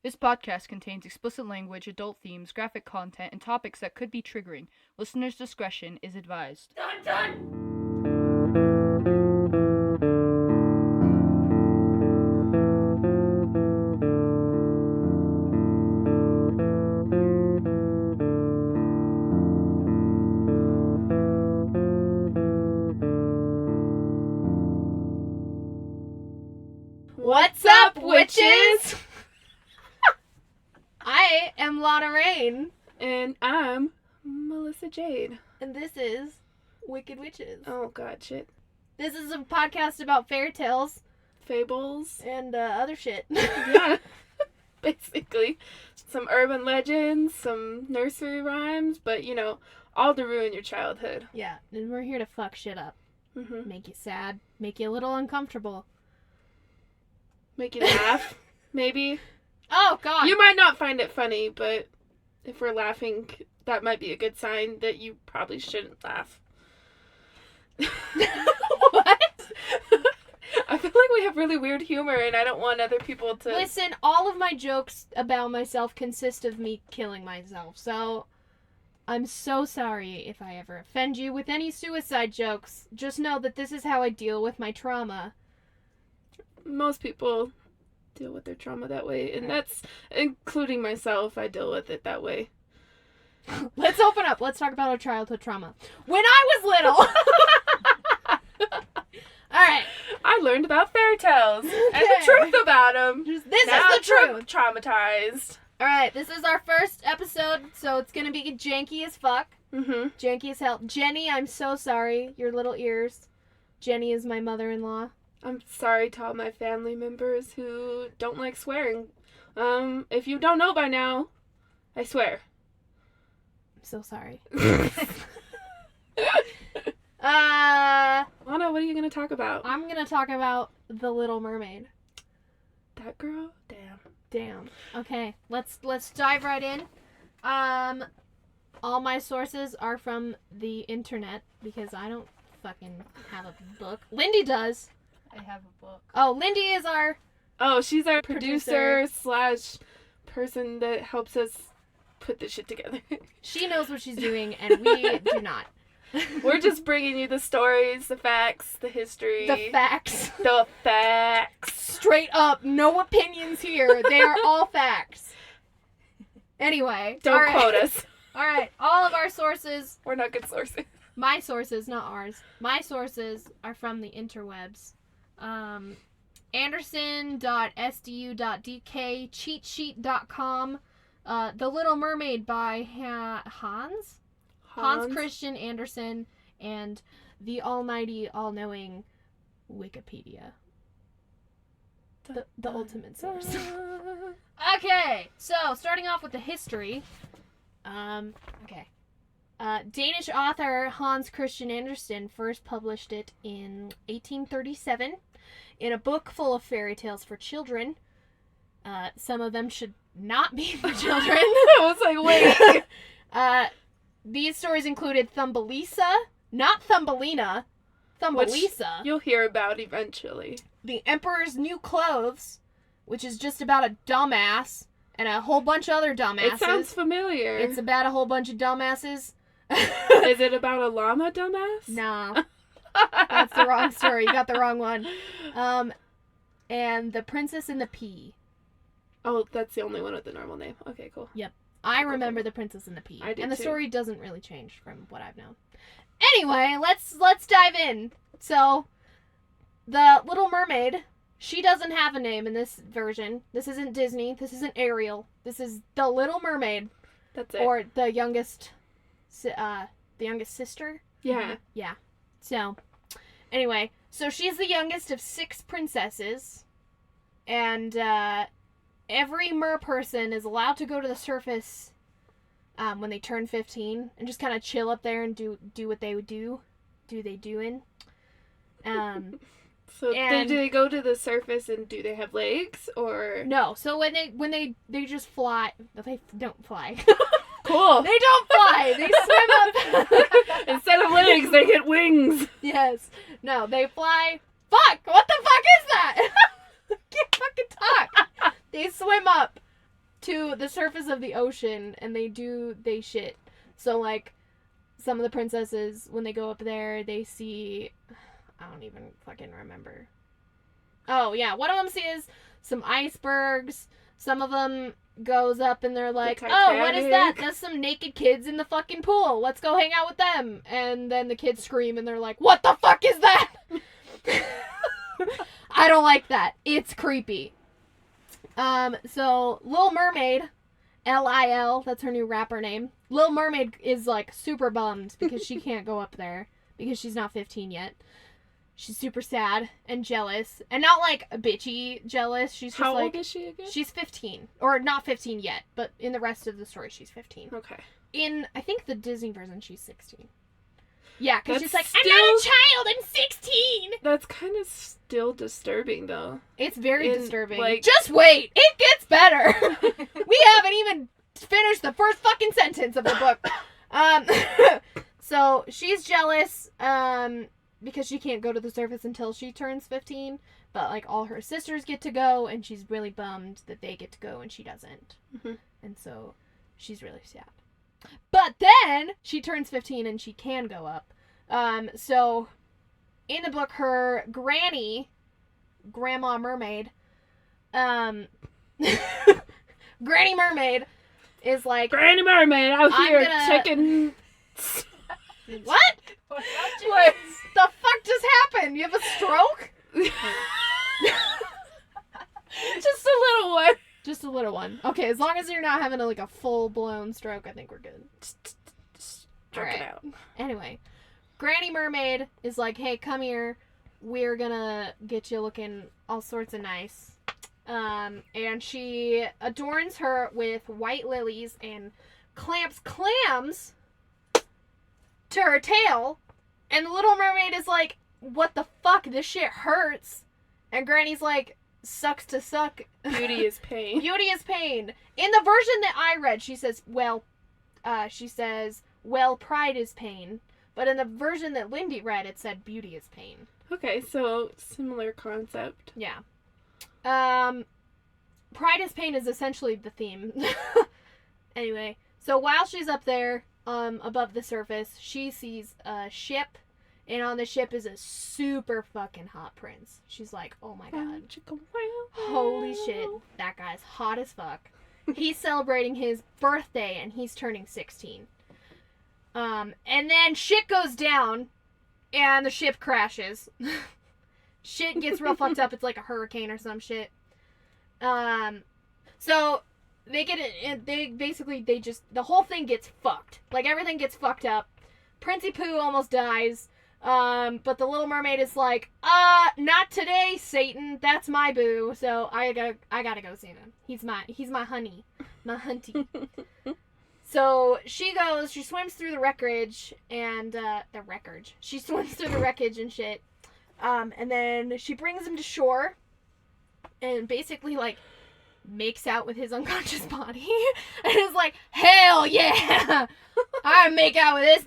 This podcast contains explicit language, adult themes, graphic content, and topics that could be triggering. Listener's discretion is advised. Dun dun! What's up, witches? I am Lana Rain. And I'm Melissa Jade. And this is Wicked Witches. Oh god, shit. This is a podcast about fairy tales. Fables. And other shit. Yeah. Basically. Some urban legends, some nursery rhymes, but you know, all to ruin your childhood. Yeah, and we're here to fuck shit up. Mm-hmm. Make you sad. Make you a little uncomfortable. Make you laugh, maybe. Oh, God. You might not find it funny, but if we're laughing, that might be a good sign that you probably shouldn't laugh. What? I feel like we have really weird humor, and I don't want other people to... Listen, all of my jokes about myself consist of me killing myself, so I'm so sorry if I ever offend you with any suicide jokes. Just know that this is how I deal with my trauma. Most people deal with their trauma that way, and that's including myself. I deal with it that way. Let's open up. Let's talk about our childhood trauma. When I was little. Alright. I learned about fairy tales and the truth about them. This is the truth. Traumatized. Alright, this is our first episode, so it's gonna be janky as fuck. Mm-hmm. Janky as hell. Jenny, I'm so sorry. Your little ears. Jenny is my mother-in-law. I'm sorry to all my family members who don't like swearing. If you don't know by now, I swear. I'm so sorry. Lana, what are you gonna talk about? I'm gonna talk about The Little Mermaid. That girl? Damn. Okay, let's dive right in. All my sources are from the internet because I don't fucking have a book. Lindy does. I have a book. Oh, Lindy is our... Oh, she's our producer / person that helps us put this shit together. She knows what she's doing, and we do not. We're just bringing you the stories, the facts, the history. The facts. The facts. Straight up, no opinions here. They are all facts. Anyway. Don't quote us. Alright, all of our sources... We're not good sources. My sources, not ours. My sources are from the interwebs. Anderson.sdu.dk, cheatsheet.com, The Little Mermaid by Hans Christian Andersen, and the almighty, all-knowing Wikipedia. The ultimate source. Okay, so starting off with the history. Danish author Hans Christian Andersen first published it in 1837 in a book full of fairy tales for children. Some of them should not be for children. I was like, wait. These stories included Thumbelisa, not Thumbelina, Thumbelisa. Which you'll hear about eventually. The Emperor's New Clothes, which is just about a dumbass and a whole bunch of other dumbasses. It sounds familiar. It's about a whole bunch of dumbasses. Is it about a llama dumbass? No. That's the wrong story. You got the wrong one. And The Princess and the Pea. Oh, that's the only one with the normal name. Okay, cool. Yep. I remember The Princess and the Pea. I did and the too. story doesn't really change from what I've known. Anyway, let's dive in. So, the Little Mermaid, she doesn't have a name in this version. This isn't Disney. This isn't Ariel. This is the Little Mermaid. That's it. Or the youngest sister. Yeah. Yeah. So, anyway, so she's the youngest of 6 princesses, and every mer person is allowed to go to the surface when they turn 15 and just kind of chill up there and do what they would do. Do they doing? So do they go to the surface and do they have legs or No. So when they just fly, they don't fly. cool. They don't fly. They swim up. Instead of legs, they get wings. Yes. No, they fly. Fuck! What the fuck is that? I can't fucking talk. They swim up to the surface of the ocean and they shit. So like some of the princesses, when they go up there, they see, I don't even fucking remember. Oh yeah, one of them sees some icebergs. Some of them goes up and they're like, oh, what is that? That's some naked kids in the fucking pool. Let's go hang out with them. And then the kids scream and they're like, what the fuck is that? I don't like that. It's creepy. So Little Mermaid, Lil, that's her new rapper name. Little Mermaid is like super bummed because she can't go up there because she's not 15 yet. She's super sad and jealous, and not like bitchy jealous. She's just How like, old is she again? She's 15, or not 15 yet, but in the rest of the story, she's 15. Okay. In I think the Disney version, she's 16. Yeah, because she's like, still... I'm not a child. I'm 16. That's kind of still disturbing, though. It's very disturbing. Like... Just wait, it gets better. We haven't even finished the first fucking sentence of the book. So she's jealous. Because she can't go to the surface until she turns 15, but like all her sisters get to go, and she's really bummed that they get to go and she doesn't. Mm-hmm. And so she's really sad. But then she turns 15 and she can go up. So in the book, her granny, Grandma Mermaid, Granny Mermaid is like, Granny Mermaid out here checking. What? What the fuck just happened? You have a stroke? Just a little one. Just a little one. Okay, as long as you're not having a full-blown stroke, I think we're good. Stroke it out. Anyway, Granny Mermaid is like, hey, come here. We're gonna get you looking all sorts of nice. And she adorns her with white lilies and clamps clams to her tail, and the Little Mermaid is like, what the fuck, this shit hurts. And Granny's like, sucks to suck. Beauty is pain. Beauty is pain. In the version that I read, she says, well, pride is pain. But in the version that Lindy read, it said beauty is pain. Okay, so similar concept. Yeah. Pride is pain is essentially the theme. Anyway, so while she's up there, above the surface, she sees a ship, and on the ship is a super fucking hot prince. She's like, oh my god. Holy shit, that guy's hot as fuck. He's celebrating his birthday, and he's turning 16. And then shit goes down, and the ship crashes. Shit gets real fucked up. It's like a hurricane or some shit. So they get it. The whole thing gets fucked. Like everything gets fucked up. Princey Pooh almost dies. But the Little Mermaid is like, not today, Satan. That's my boo. So I gotta go see him. He's my honey, my hunty. So she swims through the wreckage and she swims through the wreckage and shit. And then she brings him to shore, and basically like makes out with his unconscious body, and is like, hell yeah, I make out with this.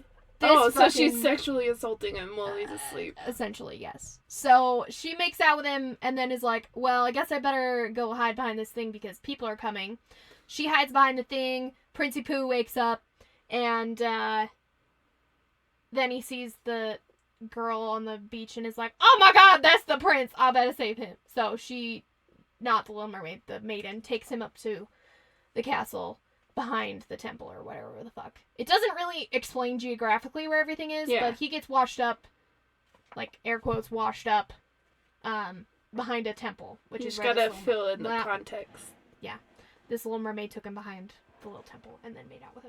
So she's sexually assaulting him while he's asleep. Essentially, yes. So she makes out with him and then is like, well, I guess I better go hide behind this thing because people are coming. She hides behind the thing. Princey Pooh wakes up, and then he sees the girl on the beach and is like, oh my god, that's the prince. I better save him. So she, not the Little Mermaid, the maiden, takes him up to the castle behind the temple or whatever the fuck. It doesn't really explain geographically where everything is, but he gets washed up, like air quotes washed up, behind a temple, which is where gotta fill in the context. Yeah, this Little Mermaid took him behind the little temple and then made out with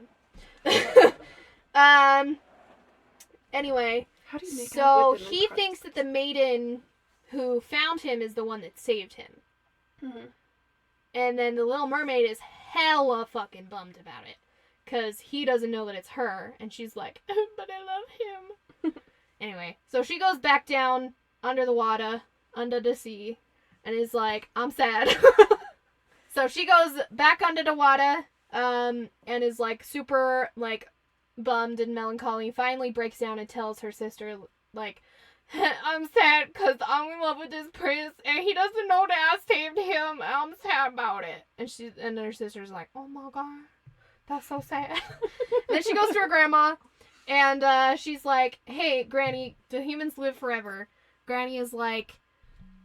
him. Anyway, how do you make so he thinks that the maiden who found him is the one that saved him. Mm-hmm. And then the Little Mermaid is hella fucking bummed about it. Because he doesn't know that it's her. And she's like, but I love him. Anyway, so she goes back down under the water, under the sea, and is like, I'm sad. So she goes back under the water, and is like super, like, bummed and melancholy. Finally breaks down and tells her sister, like, I'm sad because I'm in love with this prince and he doesn't know that I saved him. I'm sad about it. And then her sister's like, oh my god, that's so sad. Then she goes to her grandma and she's like, hey, Granny, do humans live forever? Granny is like,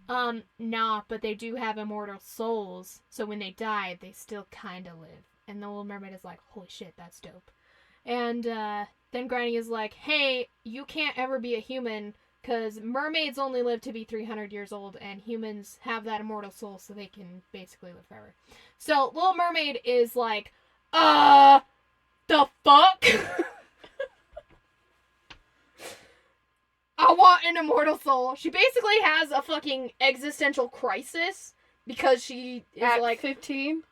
nah, but they do have immortal souls. So when they die, they still kind of live. And the Little Mermaid is like, holy shit, that's dope. And then Granny is like, hey, you can't ever be a human because mermaids only live to be 300 years old and humans have that immortal soul so they can basically live forever. So Little Mermaid is like, the fuck? I want an immortal soul. She basically has a fucking existential crisis because she is At like 15?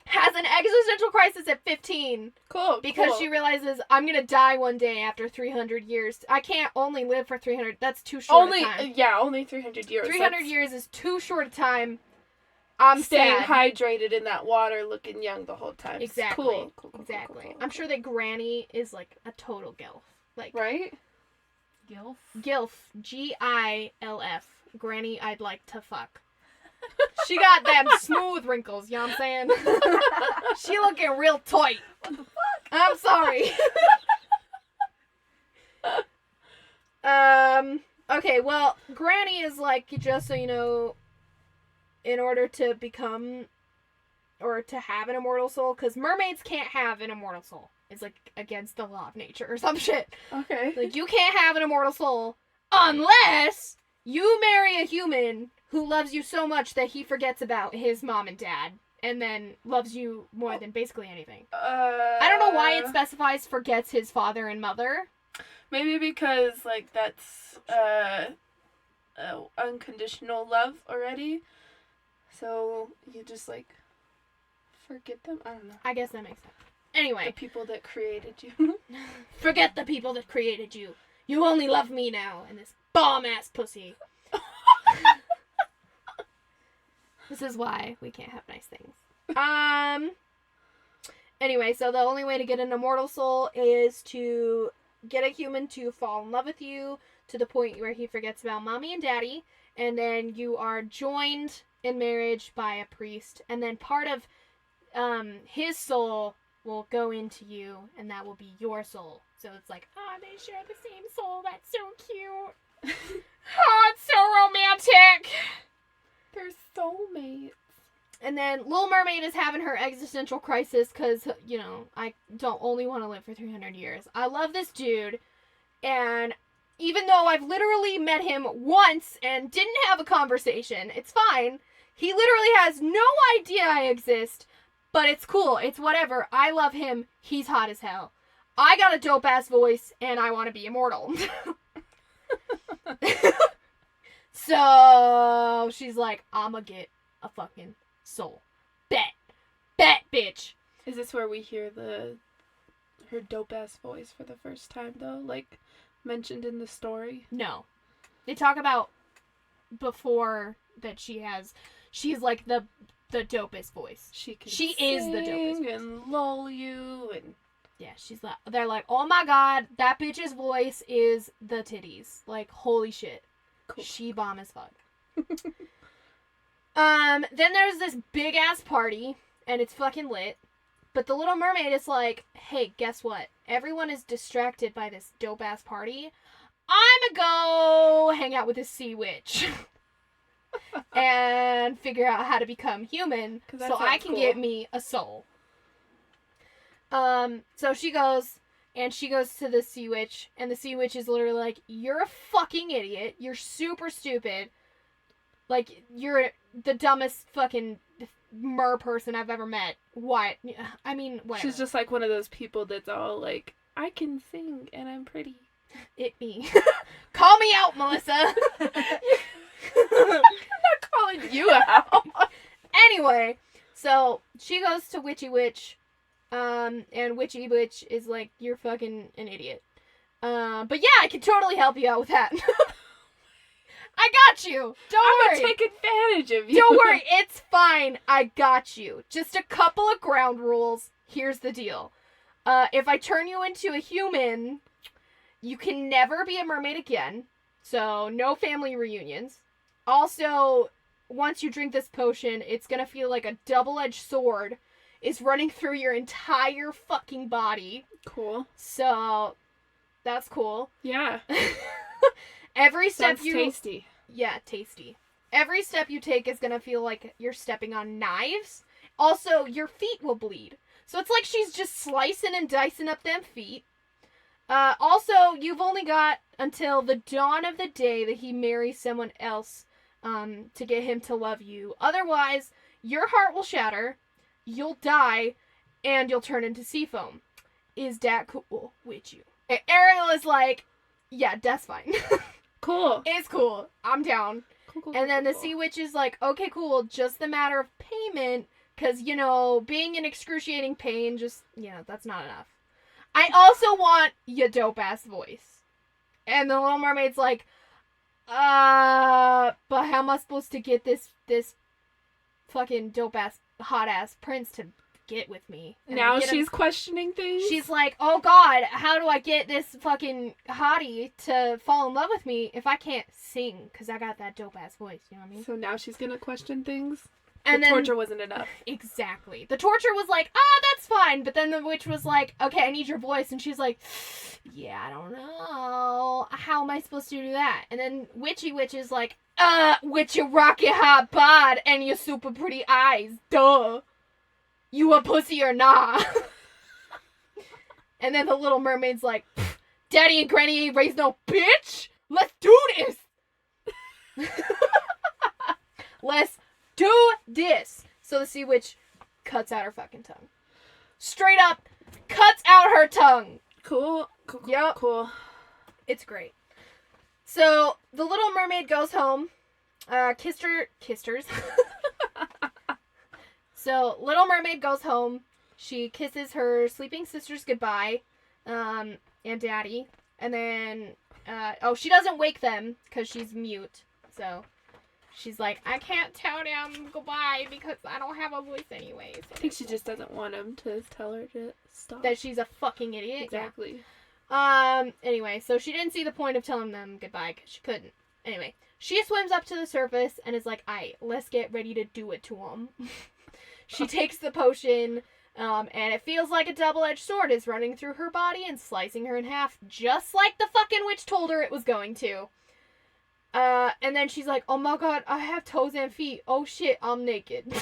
has an existential crisis at 15 Cool. because cool. she realizes I'm gonna die one day after 300 years. I can't only live for 300. That's too short a time. Only 300 years. 300 years is too short a time. I'm staying sad. hydrated in that water, looking young the whole time. Exactly. Cool. Exactly. I'm sure that Granny is like a total gilf. Like Right? Gilf? Gilf. Gilf. Granny I'd like to fuck. She got them smooth wrinkles, you know what I'm saying? She looking real tight. What the fuck? I'm sorry. Okay, well, Granny is like, just so you know, in order to become or to have an immortal soul, because mermaids can't have an immortal soul. It's like against the law of nature or some shit. Okay. Like, you can't have an immortal soul unless you marry a human who loves you so much that he forgets about his mom and dad and then loves you more than basically anything. I don't know why it specifies forgets his father and mother. Maybe because, like, that's unconditional love already. So you just, like, forget them? I don't know. I guess that makes sense. The Anyway, people that created you. forget the people that created you. You only love me now and this bomb-ass pussy. This is why we can't have nice things. Anyway, so the only way to get an immortal soul is to get a human to fall in love with you to the point where he forgets about mommy and daddy, and then you are joined in marriage by a priest, and then part of his soul will go into you, and that will be your soul. So it's like, they share the same soul. That's so cute. It's so romantic. They're soulmates. And then Little Mermaid is having her existential crisis because, you know, I don't only want to live for 300 years. I love this dude, and even though I've literally met him once and didn't have a conversation, it's fine. He literally has no idea I exist, but it's cool. It's whatever. I love him. He's hot as hell. I got a dope-ass voice, and I want to be immortal. So she's like, I'ma get a fucking soul. Bet, bitch. Is this where we hear her dope ass voice for the first time though? Like mentioned in the story? No. They talk about before that she's like the dopest voice. She is the dopest voice. and lull you and Yeah, they're like, oh my god, that bitch's voice is the titties. Like, holy shit. Cool. She bomb as fuck. Then there's this big ass party, and it's fucking lit. But the Little Mermaid is like, hey, guess what? Everyone is distracted by this dope ass party. I'ma go hang out with this sea witch. And figure out how to become human so I can get me a soul. So she goes to the sea witch, and the sea witch is literally like, you're a fucking idiot. You're super stupid. Like, you're the dumbest fucking mer person I've ever met. What? I mean, whatever. She's just like one of those people that's all like, I can sing and I'm pretty. It me. Call me out, Melissa. I'm not calling you out. Anyway, so she goes to Witchy Witch, and Witchy Witch is like, you're fucking an idiot. But yeah, I can totally help you out with that. I got you. Don't worry. I'm gonna take advantage of you. Don't worry, it's fine. I got you. Just a couple of ground rules. Here's the deal. If I turn you into a human, you can never be a mermaid again. So, no family reunions. Also, once you drink this potion, it's gonna feel like a double-edged sword is running through your entire fucking body. Cool. So, that's cool. Yeah. Every step Sounds you... tasty. Yeah, tasty. Every step you take is gonna feel like you're stepping on knives. Also, your feet will bleed. So it's like she's just slicing and dicing up them feet. Also, you've only got until the dawn of the day that he marries someone else to get him to love you. Otherwise, your heart will shatter, you'll die, and you'll turn into sea foam. Is that cool with you? And Ariel is like, yeah, that's fine. Cool. It's cool. I'm down. Cool. And then the sea witch is like, okay, cool, just the matter of payment, because, you know, being in excruciating pain, just, you know, that's not enough. I also want your dope-ass voice. And the Little Mermaid's like, but how am I supposed to get this fucking dope-ass, hot-ass prince to get with me? And now she's questioning things? She's like, oh god, how do I get this fucking hottie to fall in love with me if I can't sing? Because I got that dope-ass voice, you know what I mean? So now she's gonna question things? And the then, torture wasn't enough. Exactly. The torture was like, that's fine. But then the witch was like, okay, I need your voice. And she's like, yeah, I don't know. How am I supposed to do that? And then Witchy Witch is like, with your rocket hot bod and your super pretty eyes. Duh. You a pussy or nah? And then the Little Mermaid's like, Daddy and Granny ain't raised no bitch. Let's do this. Let's do this. So the sea witch cuts out her fucking tongue. Straight up cuts out her tongue. Cool. Yep. Cool. It's great. So the Little Mermaid goes home. Kissers. So Little Mermaid goes home. She kisses her sleeping sisters goodbye, and Daddy. And then, she doesn't wake them because she's mute. So she's like, I can't tell them goodbye because I don't have a voice anyway. So I think she just doesn't want him to tell her to stop. that she's a fucking idiot. Exactly. Yeah. Anyway, so she didn't see the point of telling them goodbye because she couldn't. Anyway, she swims up to the surface and is like, aight, let's get ready to do it to him. She takes the potion, and it feels like a double-edged sword is running through her body and slicing her in half, just like the fucking witch told her it was going to. And then she's like, oh my god, I have toes and feet. Oh shit, I'm naked.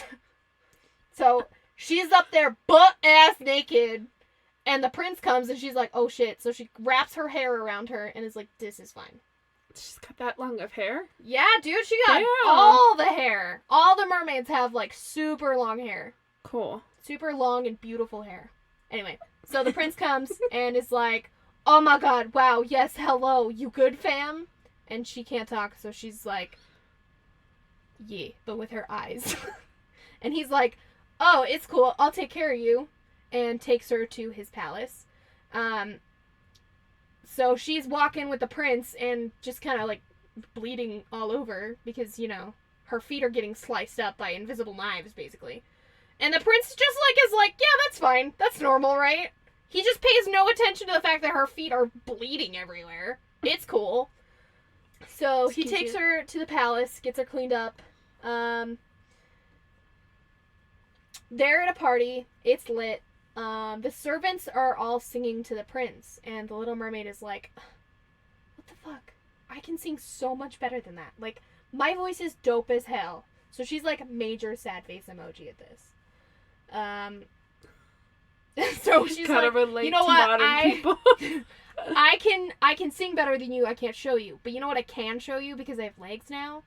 So, she's up there butt-ass naked, and the prince comes, and she's like, oh shit. So she wraps her hair around her, and is like, this is fine. She's got that long of hair? Yeah, dude, she got Damn. all the hair. All the mermaids have, like, super long hair. Cool. Super long and beautiful hair. Anyway, so the prince comes and is like, oh my god, wow, yes, hello, you good, fam? And she can't talk, so she's like, yeah, but with her eyes. And he's like, oh, it's cool, I'll take care of you. And takes her to his palace. So she's walking with the prince and just kind of like bleeding all over because, you know, her feet are getting sliced up by invisible knives, basically. And the prince just like is like, yeah, that's fine. That's normal, right? He just pays no attention to the fact that her feet are bleeding everywhere. It's cool. So he takes her to the palace, gets her cleaned up. They're at a party. It's lit. The servants are all singing to the prince, and the Little Mermaid is like, what the fuck? I can sing so much better than that. Like, my voice is dope as hell. So she's like major sad face emoji at this. So she's kind like, of relate you know to what? modern people. I can sing better than you. I can't show you. But you know what I can show you because I have legs now?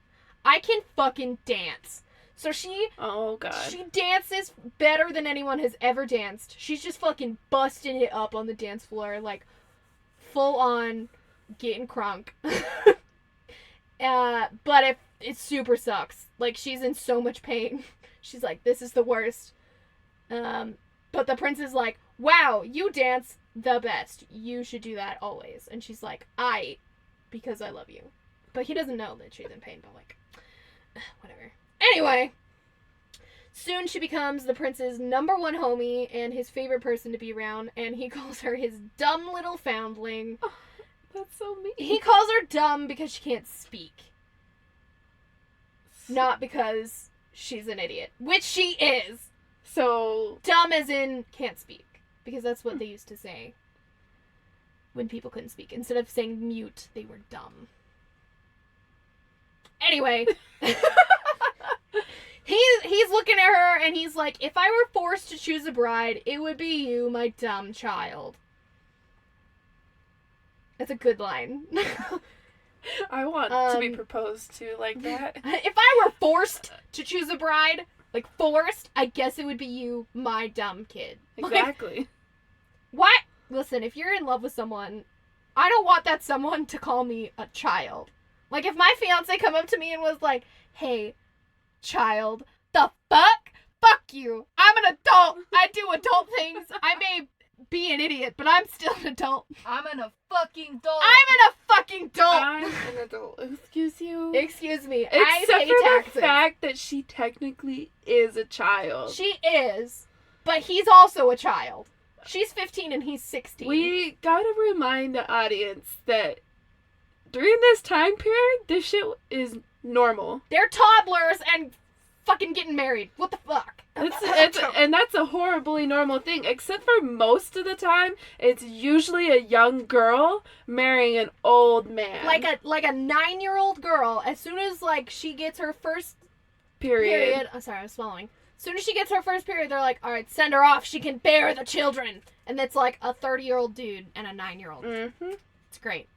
I can fucking dance. So oh god, she dances better than anyone has ever danced. She's just fucking busting it up on the dance floor, like full on getting crunk. But it super sucks. Like, she's in so much pain. She's like, this is the worst. But the prince is like, wow, you dance the best. You should do that always. And she's like, because I love you. But he doesn't know that she's in pain, but like, whatever. Anyway, soon she becomes the prince's number one homie and his favorite person to be around, and he calls her his dumb little foundling. That's so mean. He calls her dumb because she can't speak. Not because she's an idiot. Which she is. So... Dumb as in can't speak. Because that's what they used to say when people couldn't speak. Instead of saying mute, they were dumb. Anyway. He's looking at her and he's like, if I were forced to choose a bride, it would be you, my dumb child. That's a good line. I want to be proposed to like that. If I were forced to choose a bride, like forced, I guess it would be you, my dumb kid. Exactly. Like, what? Listen, if you're in love with someone, I don't want that someone to call me a child. Like, if my fiance come up to me and was like, hey, child, the fuck? Fuck you. I'm an adult. I do adult things. I may be an idiot, but I'm still an adult. I'm a fucking doll. I'm a fucking adult. I'm an adult. Excuse you? Excuse me. Except I pay for taxes. the fact that she technically is a child. She is, but he's also a child. She's 15 and he's 16. We gotta remind the audience that during this time period, this shit is normal. They're toddlers and fucking getting married. What the fuck? And that's a horribly normal thing. Except for most of the time, it's usually a young girl marrying an old man. Like a 9-year-old girl, as soon as like she gets her first period. I'm sorry, I was swallowing. As soon as she gets her first period, they're like, all right, send her off. She can bear the children. And it's like a 30-year-old dude and a 9-year-old. Mm-hmm. It's great.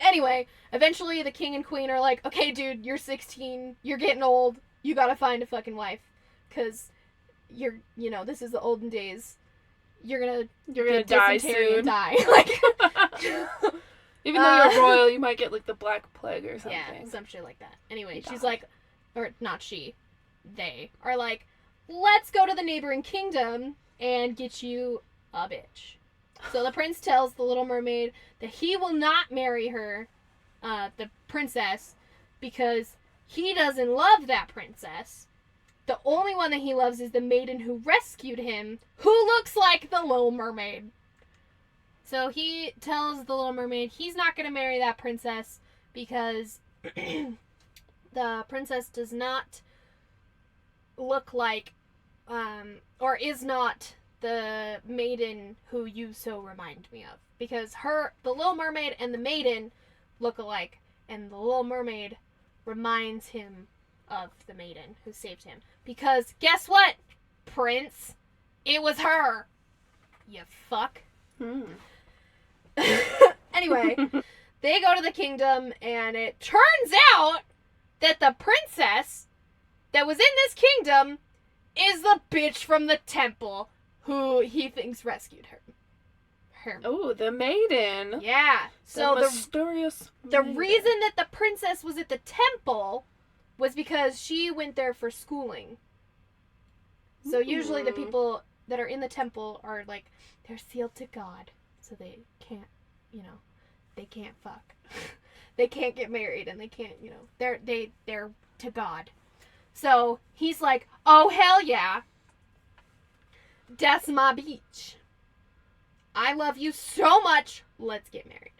Anyway, eventually the king and queen are like, okay, dude, you're 16. You're getting old. You gotta find a fucking wife. Because this is the olden days. You're gonna die dysentery soon. and die. Like, even though you're royal, you might get like the Black Plague or something. yeah, some shit like that. Anyway, Die. she's like, or not she, they are like, let's go to the neighboring kingdom and get you a bitch. So the prince tells the Little Mermaid that he will not marry her, the princess, because he doesn't love that princess. The only one that he loves is the maiden who rescued him, who looks like the Little Mermaid. So he tells the Little Mermaid he's not going to marry that princess because the princess does not look like, or is not the maiden who you so remind me of. Because the Little Mermaid and the maiden look alike, and the Little Mermaid reminds him of the maiden who saved him. Because guess what, Prince? It was her. You fuck. Anyway, they go to the kingdom, and it turns out that the princess that was in this kingdom is the bitch from the temple who he thinks rescued her. Oh, the maiden. Yeah. So the mysterious the maiden. reason that the princess was at the temple was because she went there for schooling. So usually the people that are in the temple are like, they're sealed to God. So they can't, they can't fuck. They can't get married and they can't, they're to God. So he's like, oh hell yeah. That's my beach. I love you so much. Let's get married.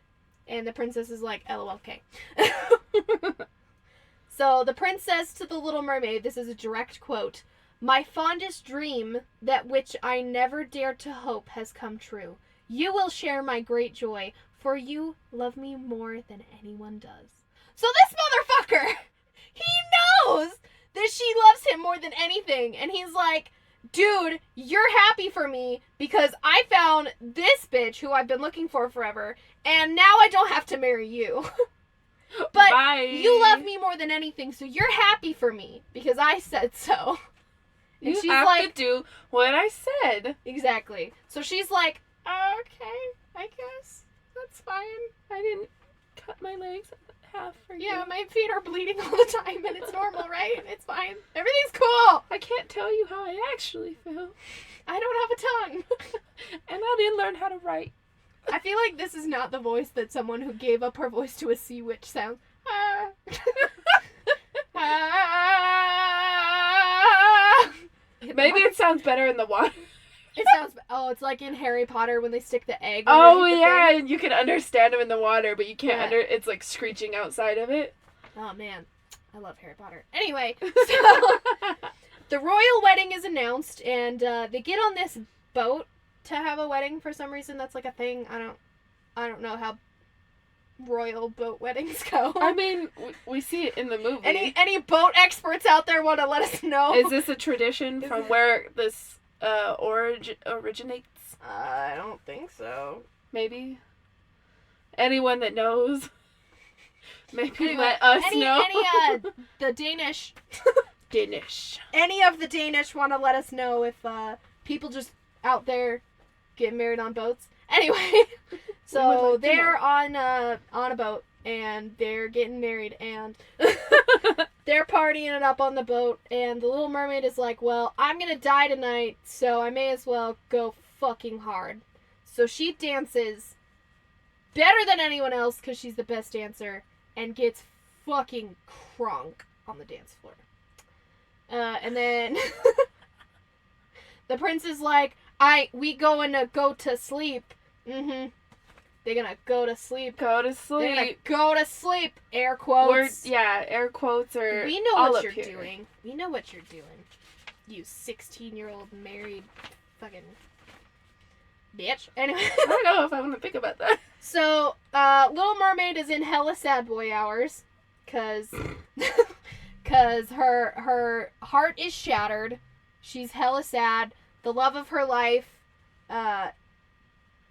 And the princess is like, LOL, okay. So the prince says to the Little Mermaid, this is a direct quote, my fondest dream, that which I never dared to hope, has come true. You will share my great joy, for you love me more than anyone does. So this motherfucker, he knows that she loves him more than anything. And he's like, dude, you're happy for me because I found this bitch who I've been looking for forever, and now I don't have to marry you. But Bye. You love me more than anything, so you're happy for me because I said so. And You she's have like, to do what I said. exactly. So she's like, okay, I guess that's fine. I didn't cut my legs in half for you. Yeah, my feet are bleeding all the time, and it's normal, right? It's fine. Everything's cool. I can't tell you how I actually feel. I don't have a tongue. And I didn't learn how to write. I feel like this is not the voice that someone who gave up her voice to a sea witch sounds. Maybe it sounds better in the water. It sounds. Oh, it's like in Harry Potter when they stick the egg. Oh underneath the yeah, thing. and you can understand them in the water, but you can't Yeah. it's like screeching outside of it. Oh man, I love Harry Potter. Anyway, so the royal wedding is announced, and they get on this boat to have a wedding for some reason. That's like a thing. I don't know how royal boat weddings go. I mean, we see it in the movie. Any boat experts out there want to let us know? Is this a tradition from where this originates? I don't think so. Maybe. Anyone that knows, maybe Anyway, let us know. The Danish, Danish. any of the Danish want to let us know if people just out there getting married on boats. Anyway, so like to they're on a boat and they're getting married and they're partying it up on the boat, and the Little Mermaid is like, well, I'm gonna die tonight, so I may as well go fucking hard. So she dances better than anyone else because she's the best dancer and gets fucking crunk on the dance floor. And then the prince is like, we going to go to sleep. Mm-hmm. They're gonna go to sleep. Go to They're gonna sleep. go to sleep. Air quotes. Air quotes are. We know all what up you're here. doing. We know what you're doing. You 16-year-old married fucking bitch. Anyway. I don't know if I want to think about that. So, Little Mermaid is in hella sad boy hours. Cause her heart is shattered. She's hella sad. The love of her life,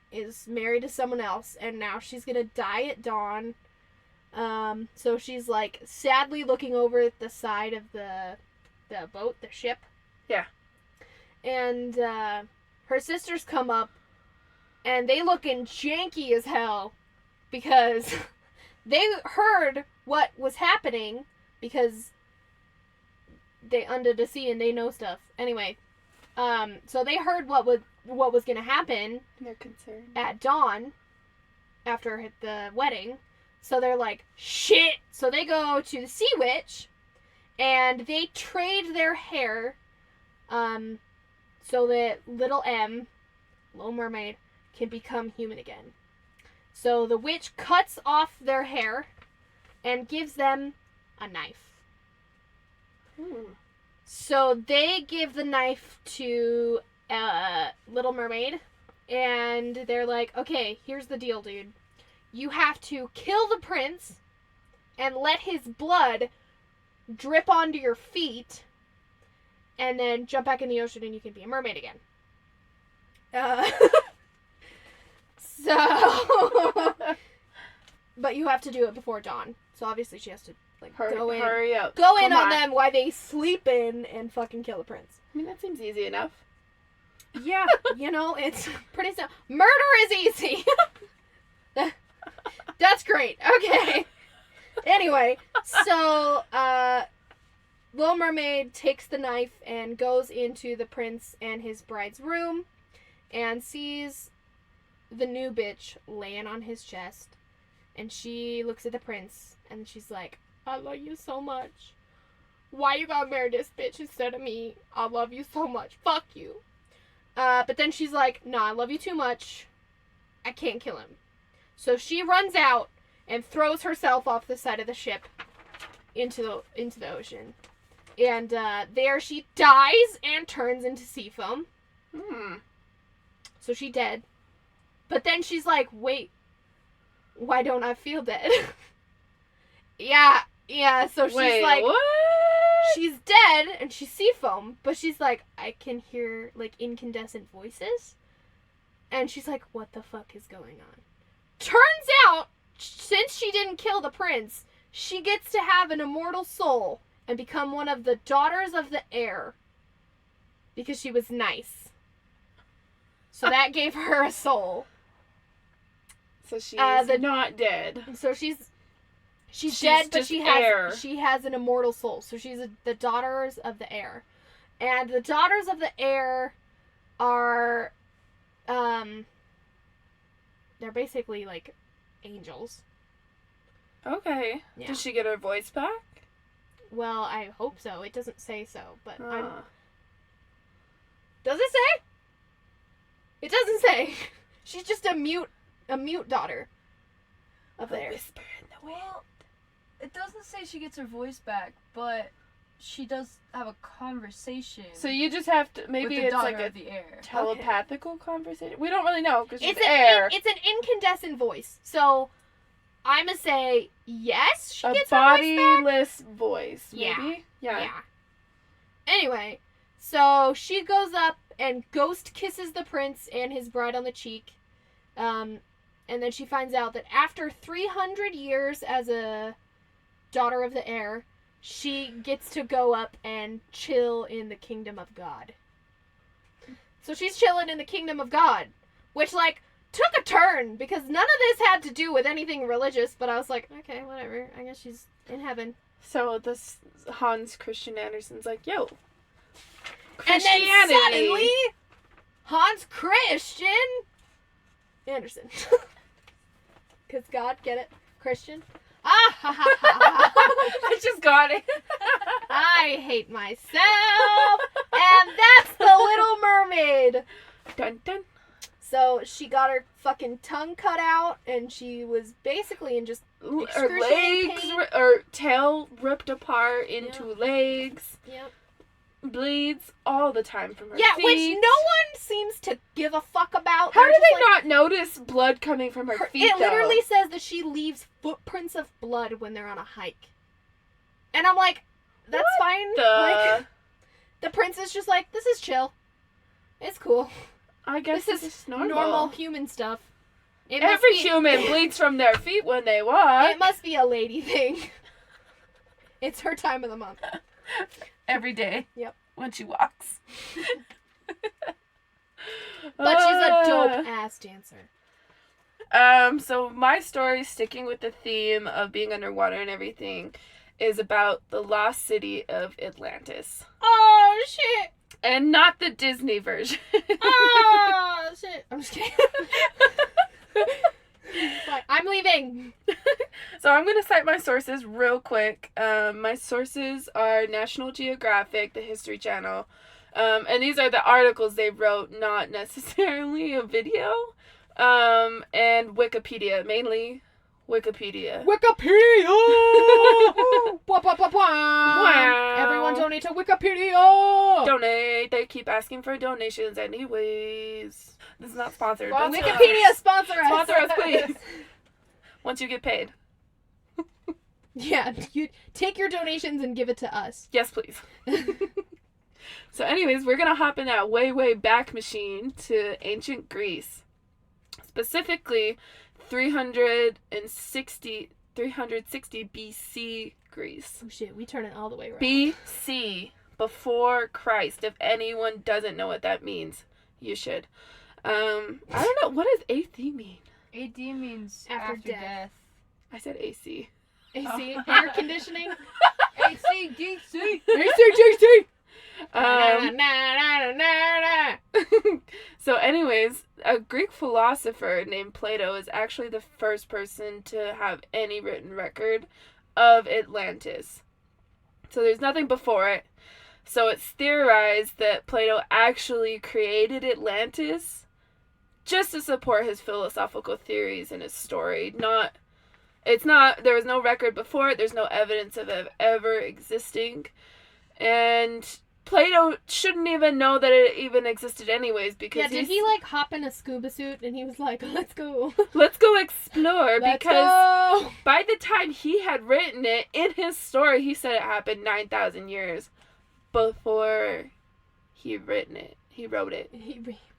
is married to someone else, and now she's gonna die at dawn. So she's like sadly looking over at the side of the boat, the ship. Yeah. And her sisters come up, and they looking janky as hell because they heard what was happening because they under the sea and they know stuff. Anyway, so they heard what was gonna happen. They're concerned. At dawn after the wedding. So they're like, shit. So they go to the Sea Witch and they trade their hair so that Little Mermaid, can become human again. So the witch cuts off their hair and gives them a knife. So they give the knife to Little Mermaid, and they're like, okay, here's the deal, dude. You have to kill the prince and let his blood drip onto your feet, and then jump back in the ocean and you can be a mermaid again. So, but you have to do it before dawn. So obviously she has to hurry up. Go in on them while they sleep in and fucking kill the prince. I mean, that seems easy enough. Yeah, it's pretty simple. Murder is easy. That's great. Okay. Anyway, so Little Mermaid takes the knife and goes into the prince and his bride's room and sees the new bitch laying on his chest. And she looks at the prince and she's like, I love you so much. Why you gotta marry this bitch instead of me? I love you so much. Fuck you. But then she's like, nah, I love you too much. I can't kill him. So she runs out and throws herself off the side of the ship into the ocean. And there she dies and turns into sea foam. So she dead. But then she's like, wait, why don't I feel dead? yeah, so she's like, what? She's dead and she's sea foam, but she's like, I can hear like incandescent voices. And she's like, what the fuck is going on? Turns out, since she didn't kill the prince, she gets to have an immortal soul and become one of the daughters of the air. Because she was nice. So that gave her a soul. So she's not dead. So she's dead, but she has an immortal soul. So she's the daughters of the air. And the daughters of the air are they're basically like angels. Okay. Yeah. Does she get her voice back? Well, I hope so. It doesn't say so, but does it say? It doesn't say. She's just a mute daughter of the air. Whisper in the wind. Well, it doesn't say she gets her voice back, but she does have a conversation. So you just have to, maybe with the it's daughter like a of the air. telepathical conversation. We don't really know because It's it's air. It's an incandescent voice. So I'm gonna say yes. She A gets her voice back. bodiless voice, Yeah. maybe? Yeah. Anyway, so she goes up and ghost kisses the prince and his bride on the cheek. And then she finds out that after 300 years as a daughter of the air, she gets to go up and chill in the kingdom of God. So she's chilling in the kingdom of God, which, like, took a turn because none of this had to do with anything religious, but I was like, okay, whatever. I guess she's in heaven. So this Hans Christian Andersen's like, yo, And then Christianity. suddenly, Hans Christian Andersen. Because God, get it? Christian? Ah, ha, ha, ha, ha. I just got it. I hate myself. And that's the Little Mermaid. Dun dun. So she got her fucking tongue cut out, and she was basically in just Her excruciating legs, pain. or tail ripped apart into legs. Yep. Bleeds all the time from her Yeah, feet. which no one seems to give a fuck about. How They're do just they not notice blood coming from her feet, It literally says that she leaves footprints of blood when they're on a hike. And I'm like, that's fine. Like, the prince is just like, this is chill. It's cool. I guess This this is is normal. normal human stuff. It must Every be- human bleeds from their feet when they walk. It must be a lady thing. It's her time of the month. Every day. Yep. When she walks. But she's a dope ass dancer. So my story, sticking with the theme of being underwater and everything, is about the lost city of Atlantis. Oh shit! And not the Disney version. Oh shit! I'm just kidding. Fine, I'm leaving. So I'm going to cite my sources real quick. My sources are National Geographic, the History Channel, and these are the articles they wrote, not necessarily a video, and Wikipedia, mainly Wikipedia. Wikipedia! Bwah, bwah, bwah, bwah. Wow. Everyone donate to Wikipedia! Donate. They keep asking for donations anyways. This is not sponsored. but Wikipedia sponsor us! sponsor us, please. Once you get paid. Yeah, you take your donations and give it to us. Yes, please. So anyways, we're going to hop in that way, way back machine to ancient Greece. Specifically, 360 BC Greece. Oh shit, we turn it all the way around. BC, before Christ. If anyone doesn't know what that means, you should. I don't know. What does AD mean? AD means After after, death. death. I said AC. AC, air conditioning. ACDC! ACDC! So anyways, a Greek philosopher named Plato is actually the first person to have any written record of Atlantis. So there's nothing before it. So it's theorized that Plato actually created Atlantis just to support his philosophical theories in his story. There was no record before it. There's no evidence of it ever existing. And Plato shouldn't even know that it even existed anyways, because Yeah, did he like hop in a scuba suit and he was like, let's go. let's go explore, Let's because go. by the time he had written it, in his story, he said it happened 9,000 years before he written it. He wrote it.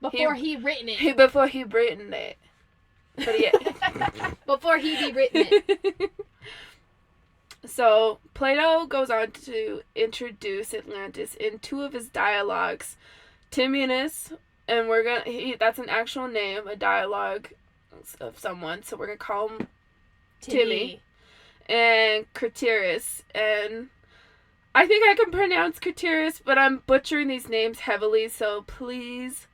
Before he written it. Before he written it. But yeah. Before he be written it. So, Plato goes on to introduce Atlantis in two of his dialogues. Timaeus, and that's an actual name, a dialogue of someone, so we're going to call him Timmy. And Craterus. And I think I can pronounce Craterus, but I'm butchering these names heavily, so please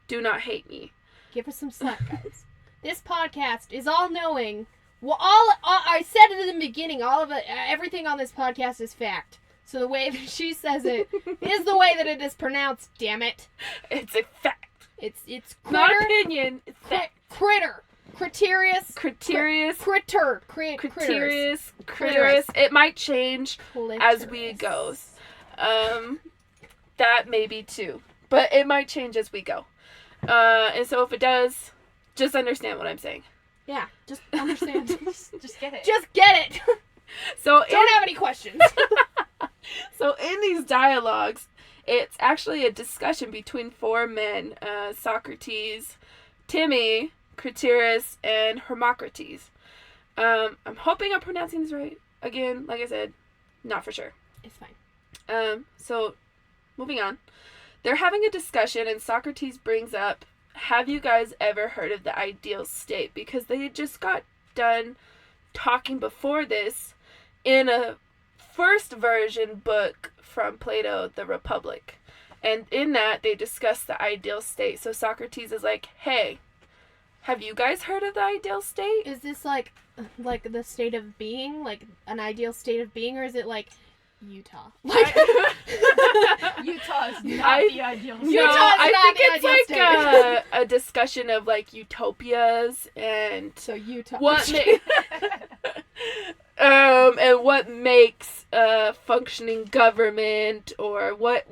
do not hate me. Give us some slack, guys. This podcast is all-knowing. Well, I said it in the beginning. All of it, everything on this podcast is fact. So the way that she says it is the way that it is pronounced. Damn it! It's a fact. It's Not critter. opinion. It's fact. Critter. Criterius. Criterius. Critter. Criterius. Criterius. It might change as we go. That maybe too. But it might change as we go. And so if it does, just understand what I'm saying. Yeah, just understand. Just get it. Just get it. So Don't have any questions. So in these dialogues, it's actually a discussion between four men, Socrates, Timmy, Critias, and Hermocrates. I'm hoping I'm pronouncing this right. Again, like I said, not for sure. It's fine. So, moving on. They're having a discussion, and Socrates brings up, have you guys ever heard of the ideal state? Because they had just got done talking before this in a first version book from Plato, The Republic. And in that, they discuss the ideal state. So Socrates is like, hey, have you guys heard of the ideal state? Is this like the state of being, like an ideal state of being, or is it like Utah? Like Utah is not the ideal state. No, I think it's the like a discussion of like utopias and so Utah. what and what makes a functioning government, or what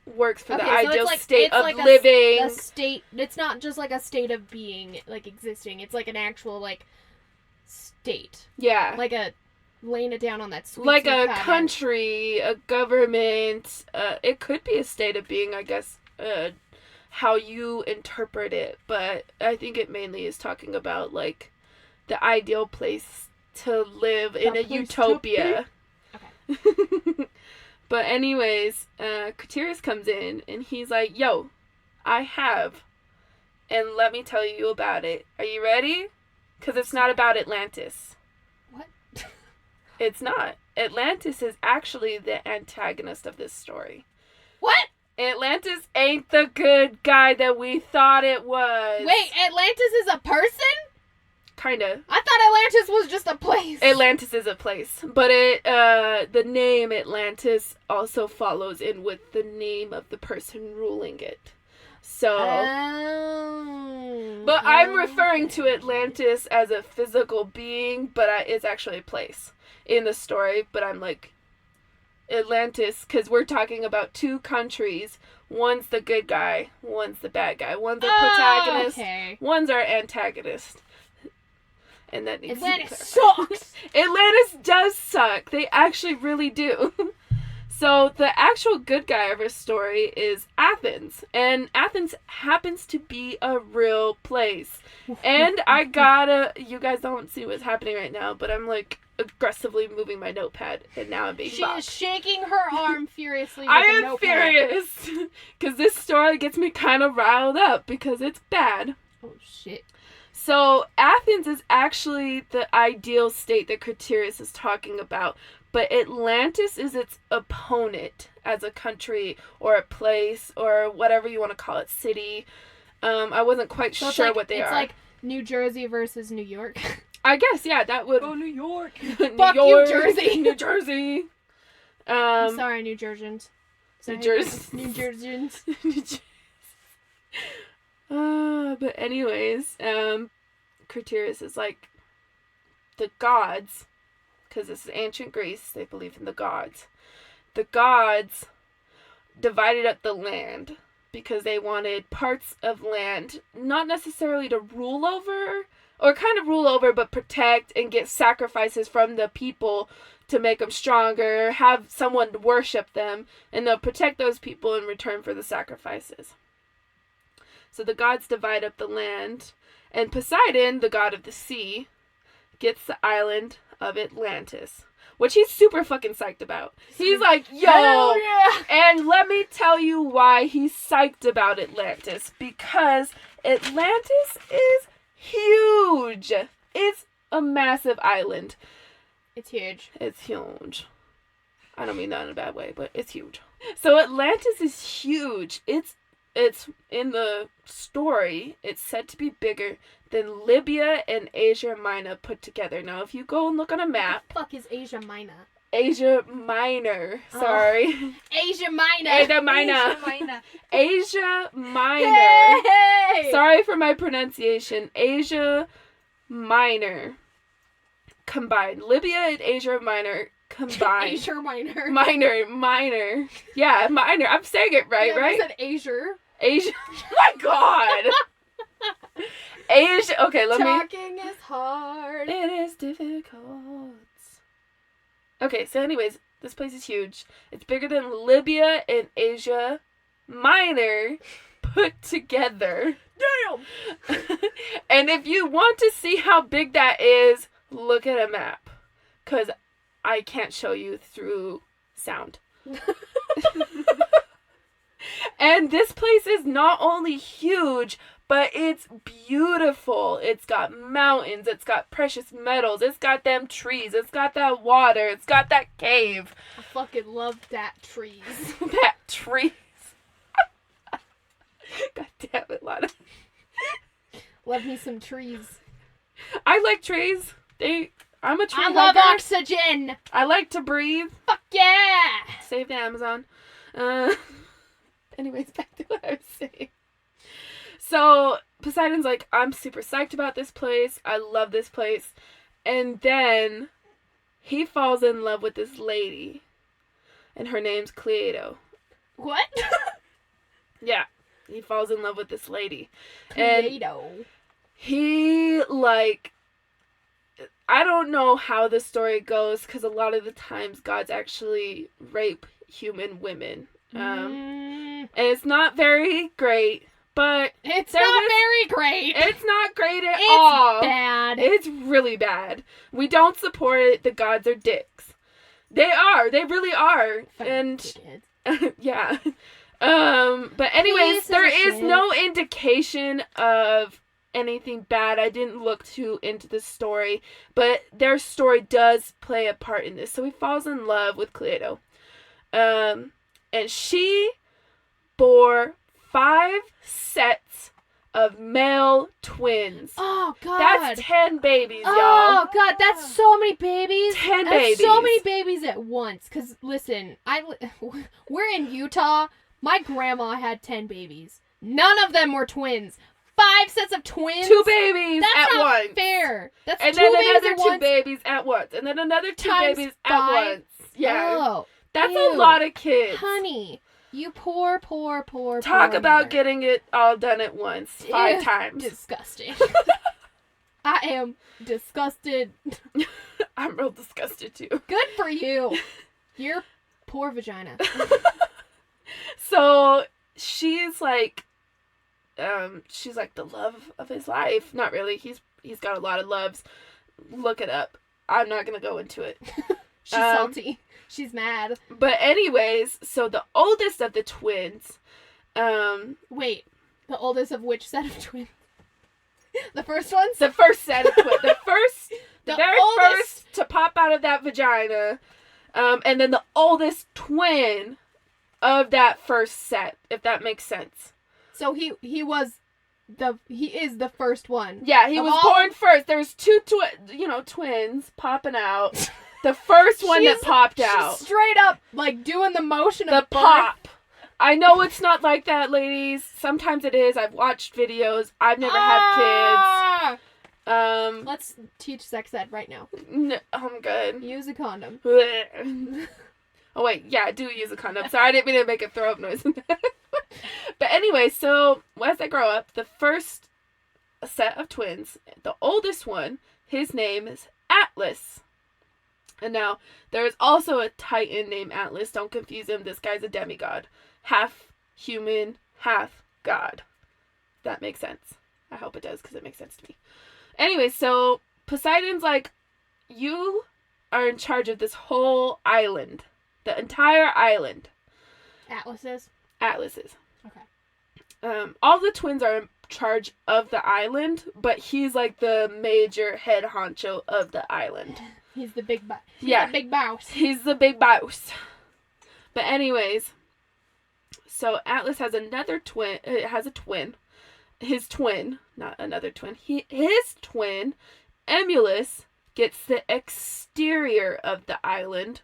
works for the Okay, so ideal it's like- state it's of like living. a state. It's not just like a state of being, like existing. It's like an actual like state, Yeah. like a laying it down on that sweet, Like sweet a pattern. country, a government. It could be a state of being, I guess, how you interpret it. But I think it mainly is talking about like the ideal place to live in a place to utopia. Okay. But anyways, Critias comes in and he's like, yo, I have. And let me tell you about it. Are you ready? Because it's not about Atlantis. What? It's not. Atlantis is actually the antagonist of this story. What? Atlantis ain't the good guy that we thought it was. Wait, Atlantis is a person? Kinda. I thought Atlantis was just a place. Atlantis is a place, but the name Atlantis also follows in with the name of the person ruling it. So, but I'm referring to Atlantis as a physical being, but it's actually a place in the story. But I'm like, Atlantis, because we're talking about two countries. One's the good guy, one's the bad guy. One's our protagonist, okay. one's our antagonist. And that needs Atlantis to be clarified. sucks. Atlantis does suck. They actually really do. So the actual good guy of our story is Athens. And Athens happens to be a real place. And you guys don't see what's happening right now, but I'm like aggressively moving my notepad, and now I'm being She mocked. is shaking her arm furiously with I a am notepad. furious. Because this story gets me kind of riled up because it's bad. Oh, shit. So, Athens is actually the ideal state that Critias is talking about, but Atlantis is its opponent as a country or a place or whatever you want to call it, city. I wasn't quite So sure what they are. It's like New Jersey versus New York. I guess, yeah, that would... Go New York. Fuck you, Jersey. New Jersey. I'm sorry, New Jerseyans. New Jersey. New Jerseyans. But anyways, Critias is like, the gods, because this is ancient Greece, they believe in the gods. The gods divided up the land because they wanted parts of land not necessarily to rule over, or kind of rule over, but protect and get sacrifices from the people to make them stronger, have someone worship them, and they'll protect those people in return for the sacrifices. So the gods divide up the land, and Poseidon, the god of the sea, gets the island of Atlantis, which he's super fucking psyched about. He's like, yo, Hell yeah. and let me tell you why he's psyched about Atlantis. Because Atlantis is huge. It's a massive island. It's huge. It's huge. I don't mean that in a bad way, but it's huge. So Atlantis is huge. It's in the story, it's said to be bigger than Libya and Asia Minor put together. Now, if you go and look on a map, What the fuck is Asia Minor? Asia Minor. Sorry. Asia Minor. Asia Minor. Asia Minor. Asia Minor. Hey! Sorry for my pronunciation. Asia Minor. Combined. Libya and Asia Minor combined. Asia Minor. Minor. Yeah, minor. I'm saying it right, Yeah, right? You said Asia. Asia. Oh my god. Asia. Okay, let me. Talking is hard. It is difficult. Okay, so anyways, this place is huge. It's bigger than Libya and Asia Minor put together. Damn! And if you want to see how big that is, look at a map. Because I can't show you through sound. And this place is not only huge, but it's beautiful. It's got mountains. It's got precious metals. It's got them trees. It's got that water. It's got that cave. I fucking love that trees. That trees. God damn it, Lana. Love me some trees. I like trees. I'm a tree I love hugger. oxygen. I like to breathe. Fuck yeah! Save the Amazon. Anyways, back to what I was saying. So, Poseidon's like, I'm super psyched about this place. I love this place. And then he falls in love with this lady. And her name's Cleito. What? Yeah. He falls in love with this lady. And Cleito. he, like, I don't know how the story goes, because a lot of the times gods actually rape human women. And it's not very great, but It's not very great. it's not great at It's all. bad. It's really bad. We don't support it. The gods are dicks. They are. They really are. Fucking And dickheads. yeah. But anyways, Pieces there of is shit. no indication of anything bad. I didn't look too into the story, but their story does play a part in this. So he falls in love with Cleito. And she bore 5 sets of male twins. Oh god. That's 10 babies, y'all. Oh god, that's so many babies. 10 That's babies. so many babies at once. Cause listen, we're in Utah. My grandma had 10 babies. None of them were twins. 5 sets of twins. 2 babies That's at not once. fair. That's And 2 then babies another at 2 once. babies at once. And then another 2 Times babies 5. at once. Yeah. Oh, That's ew. a lot of kids. honey, you poor. Talk about mother. getting it all done at once. 5 Ew. times. Disgusting. I am disgusted. I'm real disgusted too. Good for you. Your poor vagina. So she's like the love of his life. Not really. He's got a lot of loves. Look it up. I'm not gonna go into it. She's salty. She's mad. But anyways, so the oldest of the twins, Wait, the oldest of which set of twins? The first ones? the first set of twins, the The very oldest. first to pop out of that vagina, and then the oldest twin of that first set, if that makes sense. So he is the first one. Yeah, he Of was all- born first. There's 2 twins popping out. The first one that popped out. She's straight up like doing the motion The of birth. pop. I know it's not like that, ladies. Sometimes it is. I've watched videos. I've never had Ah! kids. Let's teach sex ed right now. I'm good. Use a condom. Oh wait, yeah, do use a condom. Sorry, I didn't mean to make a throw up noise. But anyway, so as they grow up, the first set of twins, the oldest one, his name is Atlas. And now, there is also a titan named Atlas. Don't confuse him. This guy's a demigod. Half human, half god. That makes sense. I hope it does, because it makes sense to me. Anyway, so Poseidon's like, you are in charge of this whole island. The entire island. Atlas is? Atlas is. Okay. All the twins are in charge of the island, but he's like the major head honcho of the island. He's the big boss. Yeah. The big boss. He's the big boss. But anyways, so Atlas has another twin. Has a twin. His twin, not another twin. His twin, Emulus, gets the exterior of the island,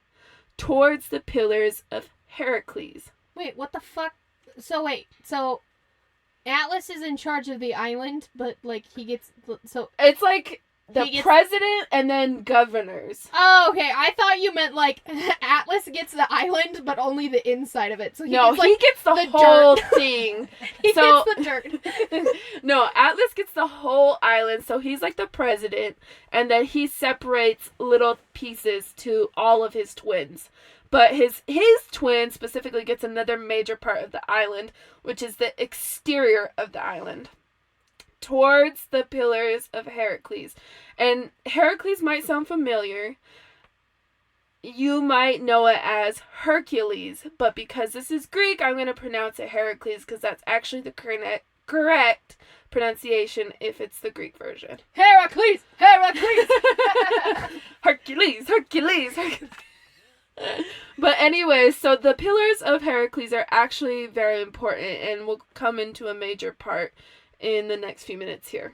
towards the Pillars of Heracles. Wait, what the fuck? So Atlas is in charge of the island, but like he gets It's like the He gets- president and then governors. Oh, okay. I thought you meant like Atlas gets the island, but only the inside of it. So he No, gets, like, he gets the the whole dirt. thing. he so- gets the dirt. No, Atlas gets the whole island, so he's like the president, and then he separates little pieces to all of his twins. But his twin specifically gets another major part of the island, which is the exterior of the island, towards the Pillars of Heracles. And Heracles might sound familiar. You might know it as Hercules, but because this is Greek, I'm going to pronounce it Heracles because that's actually the correct pronunciation if it's the Greek version. Heracles! Heracles! Hercules, Hercules, Hercules. But anyway, so the Pillars of Heracles are actually very important and will come into a major part in the next few minutes here.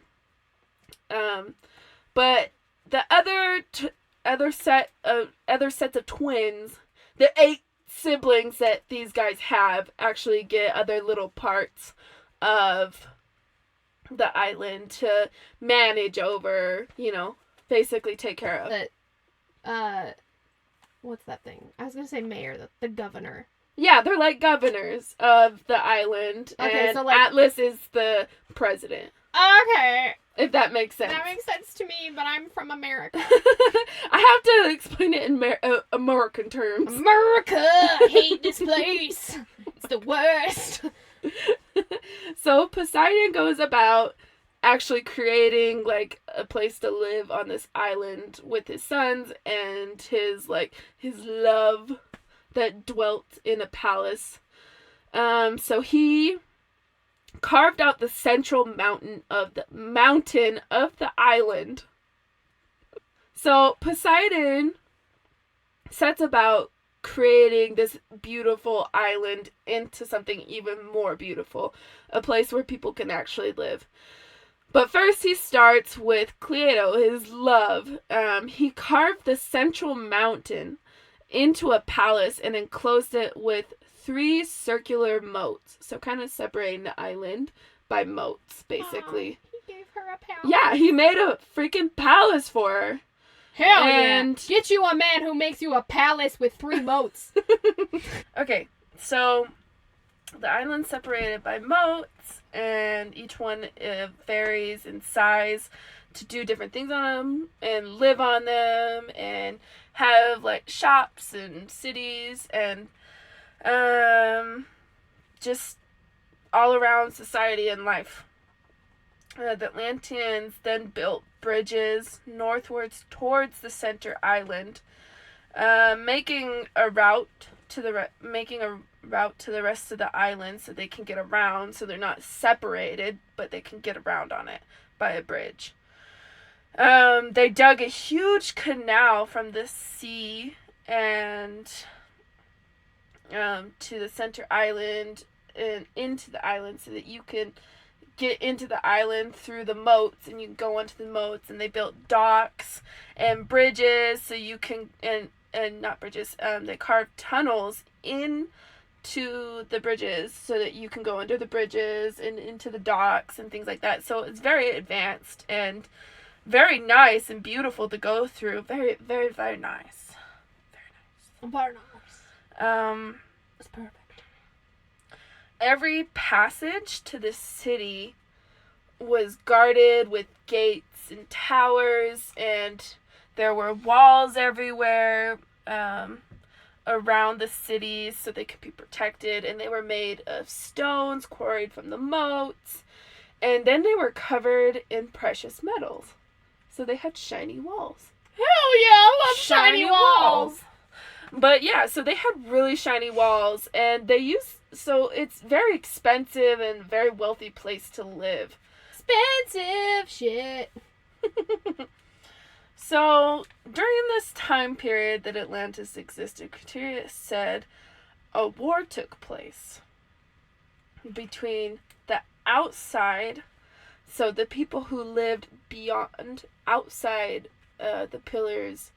But the other sets of twins, the 8 siblings that these guys have, actually get other little parts of the island to manage over, basically take care of. What's that thing? I was gonna say mayor, the governor. Yeah, they're like governors of the island, Okay, and so, like- Atlas is the president, Okay, if that makes sense. that makes sense to me, but I'm from America. I have to explain it in American terms. America! I hate this place. It's the worst. So Poseidon goes about actually creating like a place to live on this island with his sons and his love that dwelt in a palace. So he carved out the central mountain of the island. So Poseidon sets about creating this beautiful island into something even more beautiful, a place where people can actually live. But first he starts with Cleito, his love. He carved the central mountain into a palace and enclosed it with 3 circular moats. So kind of separating the island by moats, basically. He gave her a palace. Yeah, he made a freaking palace for her. Hell And- yeah. Get you a man who makes you a palace with 3 moats. Okay, so the island's separated by moats, and each one varies in size to do different things on them and live on them and have like shops and cities and just all around society and life. The Atlanteans then built bridges northwards towards the center island, making a route to the rest of the island so they can get around, so they're not separated, but they can get around on it by a bridge. They dug a huge canal from the sea and to the center island and into the island so that you can get into the island through the moats, and you can go onto the moats. And they built docks and bridges so you can and not bridges. They carved tunnels into the bridges so that you can go under the bridges and into the docks and things like that. So it's very advanced and very nice and beautiful to go through. Very, very, very nice. Very nice. It's perfect. Every passage to the city was guarded with gates and towers, and there were walls everywhere around the city so they could be protected, and they were made of stones quarried from the moats, and then they were covered in precious metals. So they had shiny walls. Hell yeah, I love shiny walls. But yeah, so they had really shiny walls, and so it's very expensive and very wealthy place to live. Expensive shit. So during this time period that Atlantis existed, Criteria said a war took place between the outside, so the people who lived outside the Pillars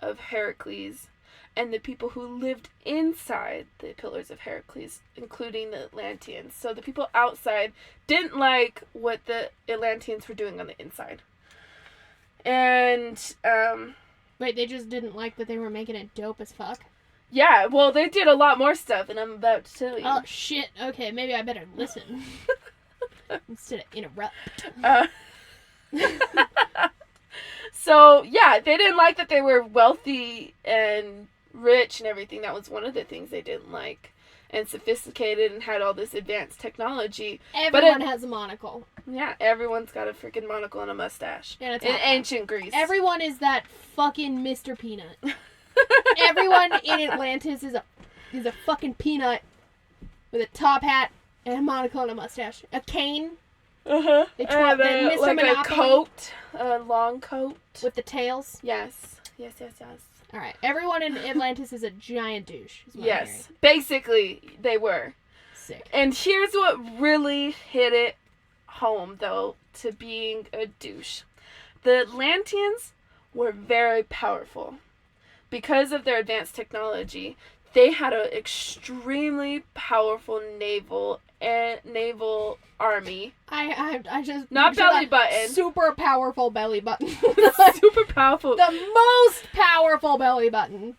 of Heracles, and the people who lived inside the Pillars of Heracles, including the Atlanteans. So the people outside didn't like what the Atlanteans were doing on the inside. And, Wait, they just didn't like that they were making it dope as fuck? yeah, well, they did a lot more stuff, and I'm about to tell you. Oh, shit. Okay, maybe I better listen. Instead of interrupt. So, yeah, they didn't like that they were wealthy and rich and everything. That was one of the things they didn't like. And sophisticated and had all this advanced technology. Everyone has a monocle. Yeah, everyone's got a freaking monocle and a mustache. And in ancient Greece. Everyone is that fucking Mr. Peanut. Everyone in Atlantis is a fucking peanut with a top hat and a monocle and a mustache. A cane. Uh-huh. And Mr. like Monopoly. A coat. A long coat. With the tails. Yes. Yes. Alright, everyone in Atlantis is a giant douche. Is what I'm Yes. hearing. Basically, they were. Sick. And here's what really hit it home, though, to being a douche. The Atlanteans were very powerful. Because of their advanced technology, they had an extremely powerful naval army. I just Not picture belly that button. Super powerful belly button. Super powerful. The most powerful belly button.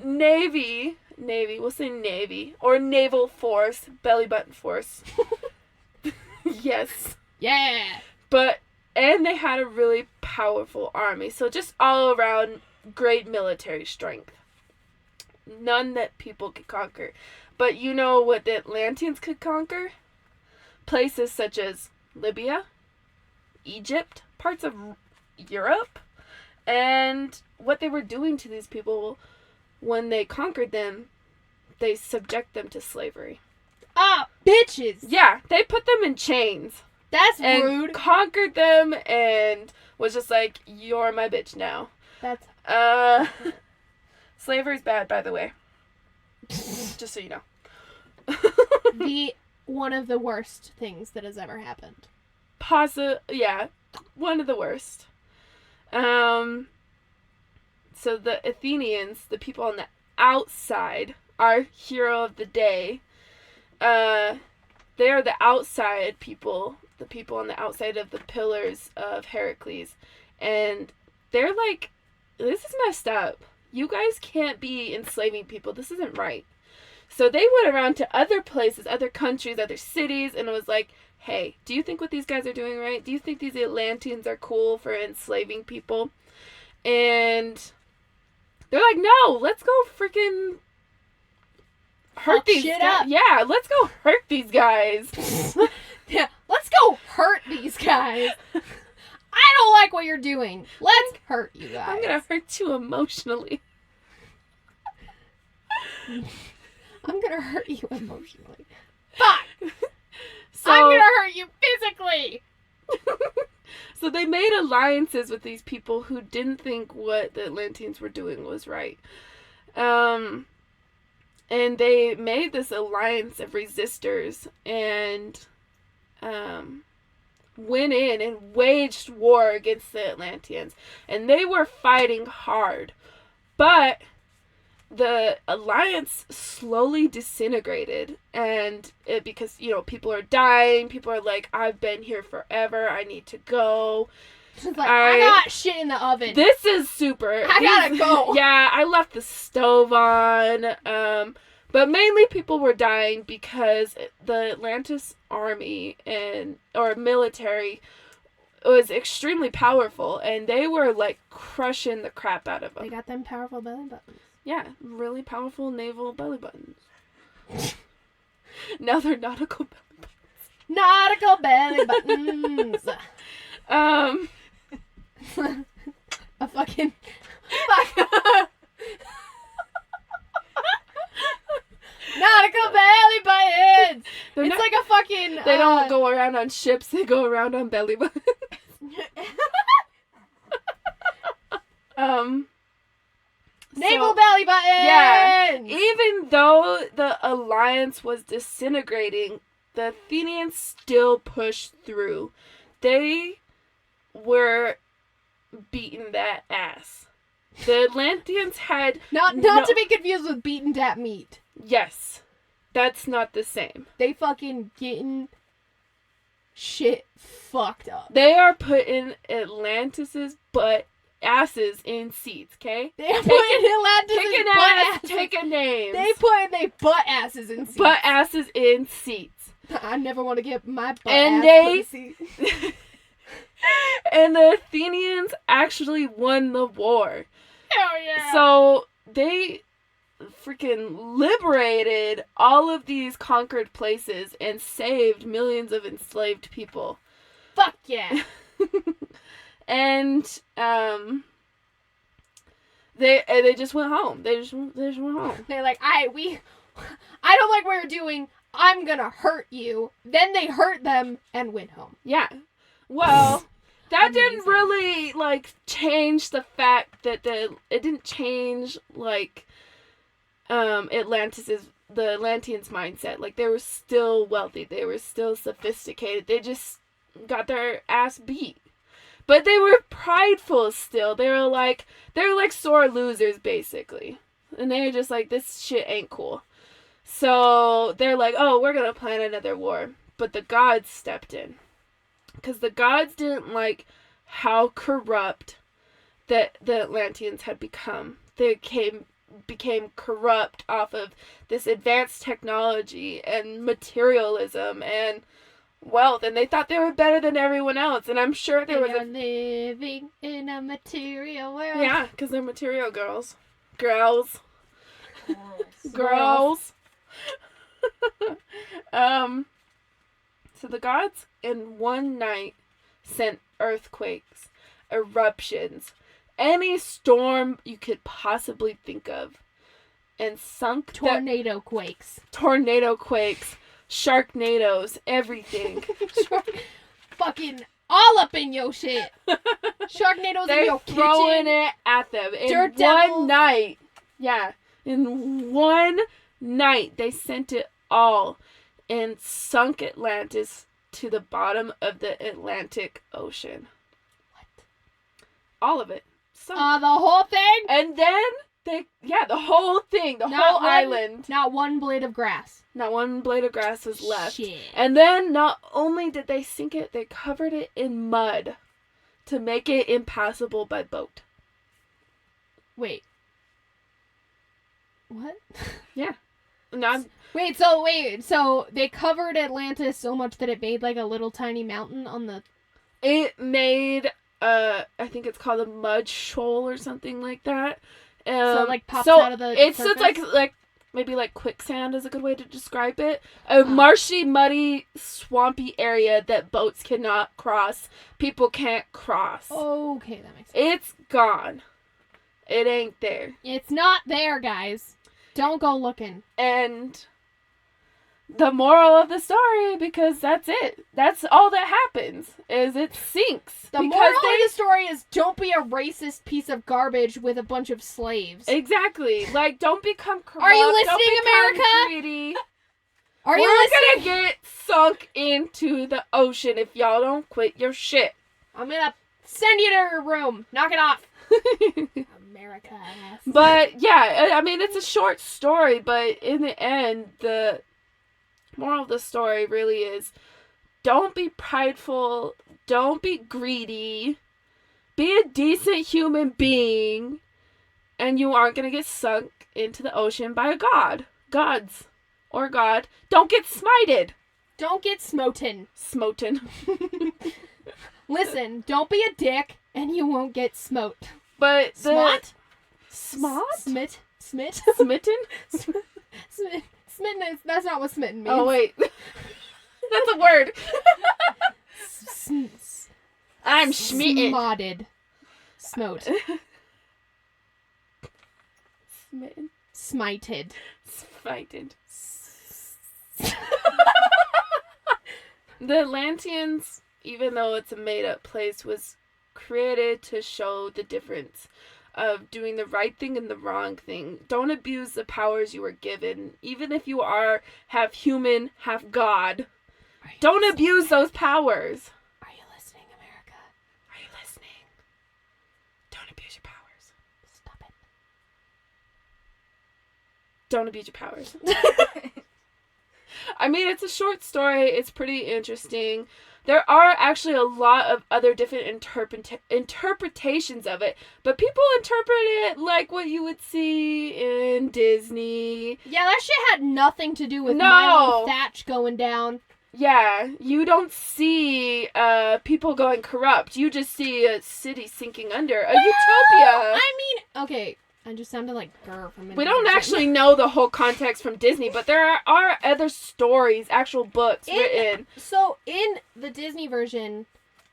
Navy, we'll say Navy, or naval force, belly button force. Yes. Yeah. And they had a really powerful army, so just all around great military strength. None that people could conquer. But you know what the Atlanteans could conquer? Places such as Libya, Egypt, parts of Europe, and what they were doing to these people when they conquered them, they subject them to slavery. Ah, bitches. Yeah, they put them in chains. That's and rude. Conquered them and was just like, you're my bitch now. That's slavery's bad, by the way. Just so you know. One of the worst things that has ever happened. Yeah, one of the worst. So the Athenians, the people on the outside, our hero of the day, they are the outside people, the people on the outside of the Pillars of Heracles, and they're like, this is messed up. You guys can't be enslaving people. This isn't right. So they went around to other places, other countries, other cities, and it was like, hey, do you think what these guys are doing right? Do you think these Atlanteans are cool for enslaving people? And they're like, no, let's go freaking hurt these guys. Yeah, let's go hurt these guys. Yeah, let's go hurt these guys. I don't like what you're doing. Let's hurt you guys. I'm gonna hurt you emotionally. I'm gonna hurt you emotionally. Fuck! So, I'm gonna hurt you physically! So they made alliances with these people who didn't think what the Atlanteans were doing was right. And they made this alliance of resistors and went in and waged war against the Atlanteans. And they were fighting hard. But the alliance slowly disintegrated, and because people are dying, people are like, I've been here forever, I need to go. It's like, I got shit in the oven. This is super. I gotta go. Yeah, I left the stove on. But mainly people were dying because the Atlantis army or military was extremely powerful, and they were like crushing the crap out of them. They got them powerful belly buttons. Yeah, really powerful naval belly buttons. Now they're nautical belly buttons. Nautical belly buttons. A fucking... Nautical belly buttons! It's like a fucking... They don't go around on ships, they go around on belly buttons. Naval belly buttons! Yeah. Even though the alliance was disintegrating, the Athenians still pushed through. They were beating that ass. The Atlanteans had Not to be confused with beaten dat meat. Yes. That's not the same. They fucking getting shit fucked up. They are putting Atlantis's asses in seats, okay? They're putting Atlantis' butt asses. Taking names. They putting their butt asses in seats. Butt asses in seats. I never want to get my butt And ass put in seats. And the Athenians actually won the war. Hell yeah. So they freaking liberated all of these conquered places and saved millions of enslaved people. Fuck yeah. And they just went home. They just went home. They're like, I don't like what you're doing. I'm gonna hurt you. Then they hurt them and went home. Yeah. Well, that Amazing. didn't really change the fact that it didn't change the Atlanteans' mindset. Like, they were still wealthy. They were still sophisticated. They just got their ass beat. But they were prideful still. They were like sore losers, basically. And they were just like, this shit ain't cool. So they're like, oh, we're going to plan another war. But the gods stepped in. Because the gods didn't like how corrupt that the Atlanteans had become. They became corrupt off of this advanced technology and materialism and wealth, and they thought they were better than everyone else. And I'm sure there was living in a material world. Yeah, because they're material girls. Girls. So the gods in one night sent earthquakes, eruptions, any storm you could possibly think of, and sunk Tornado quakes, sharknadoes, everything. Fucking all up in your shit. Sharknadoes in your kitchen. They're throwing it at them in Dirt one devils. night. Yeah, in one night they sent it all and sunk Atlantis to the bottom of the Atlantic Ocean. What? All of it. Sunk. The whole thing? And then the whole thing, whole island. Not one blade of grass. Not one blade of grass was left. Shit. And then not only did they sink it, they covered it in mud to make it impassable by boat. Wait. What? Yeah. No, So they covered Atlantis so much that it made like a little tiny mountain on the... it made, I think it's called a mud shoal or something like that. So it like pops out of the it's surface? just like maybe like quicksand is a good way to describe it. A marshy, muddy, swampy area that boats cannot cross. People can't cross. Okay, that makes sense. It's gone. It ain't there. It's not there, guys. Don't go looking. And the moral of the story, because that's it. That's all that happens, is it sinks. The moral of the story is don't be a racist piece of garbage with a bunch of slaves. Exactly. Like, don't become corrupt. Are you listening, don't become America? Greedy. Are you We're listening? gonna get sunk into the ocean if y'all don't quit your shit. I'm gonna send you to your room. Knock it off. America ass. But, yeah, I mean, it's a short story, but in the end, the moral of the story really is don't be prideful, don't be greedy, be a decent human being, and you aren't going to get sunk into the ocean by a god. Gods. Or God. Don't get smited. Don't get smoten. Smoten. Listen, don't be a dick, and you won't get smote. But the... Smot? Smot? Smit? Smitten? Smitten is, that's not what smitten means. Oh, wait. That's a word. I'm schmitten. Smotted. Smote. Smitten. Smited. Smited. The Atlanteans, even though it's a made-up place, was created to show the difference of doing the right thing and the wrong thing. Don't abuse the powers you were given, even if you are half human, half god. Don't abuse those powers. Are you listening, America? Are you listening? Don't abuse your powers. Stop. Don't abuse your powers. I mean, it's a short story. It's pretty interesting. There are actually a lot of other different interpretations of it, but people interpret it like what you would see in Disney. Yeah, that shit had nothing to do with No. Milo Thatch going down. Yeah, you don't see people going corrupt. You just see a city sinking under. A utopia. I mean, okay, I just sounded like Burr from We don't actually know the whole context from Disney, but there are other stories, actual books written. So, in the Disney version,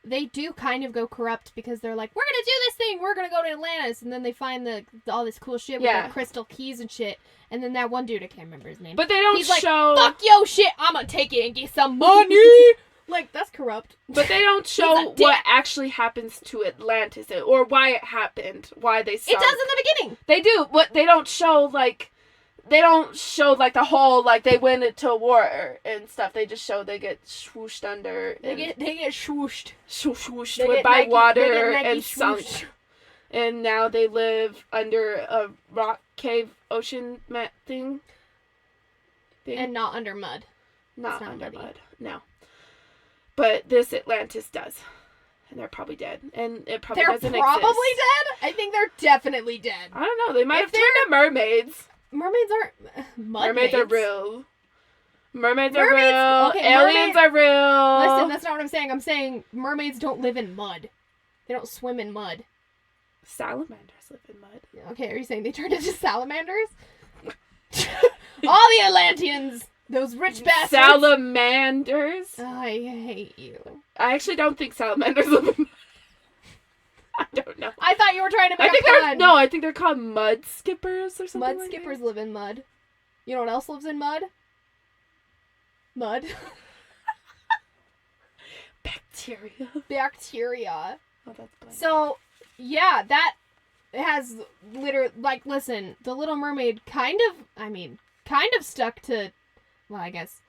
they do kind of go corrupt because they're like, we're gonna do this thing, we're gonna go to Atlantis, and then they find all this cool shit with their crystal keys and shit, and then that one dude, I can't remember his name. But they don't He's like, show... fuck yo shit, I'm gonna take it and get some money! Like, that's corrupt. But they don't show what actually happens to Atlantis, or why it happened, why they sunk. It does in the beginning! They do, but they don't show, like... They don't show, like, the whole, like, they went into war and stuff. They just show they get swooshed under. They get swooshed. Swooshed by water and sunk. And now they live under a rock cave ocean mat thing. And not under mud. Not under mud, no. But this Atlantis does. And they're probably dead. And it probably doesn't exist. They're probably dead? I think they're definitely dead. I don't know. They might have turned into mermaids. Mermaids aren't... Mermaids are real. Mermaids are real. Okay, Aliens are real. Listen, that's not what I'm saying. I'm saying mermaids don't live in mud. They don't swim in mud. Salamanders live in mud. Okay, are you saying they turned into salamanders? All the Atlanteans! Those rich bastards! Salamanders? Oh, I hate you. I actually don't think salamanders live in mud. I don't know. I thought you were trying to make I think they're called mud skippers or something. Mud skippers live in mud. You know what else lives in mud? Mud. Bacteria. Oh, that's blank. So, yeah, that has like, listen, The Little Mermaid kind of stuck to, well, I guess,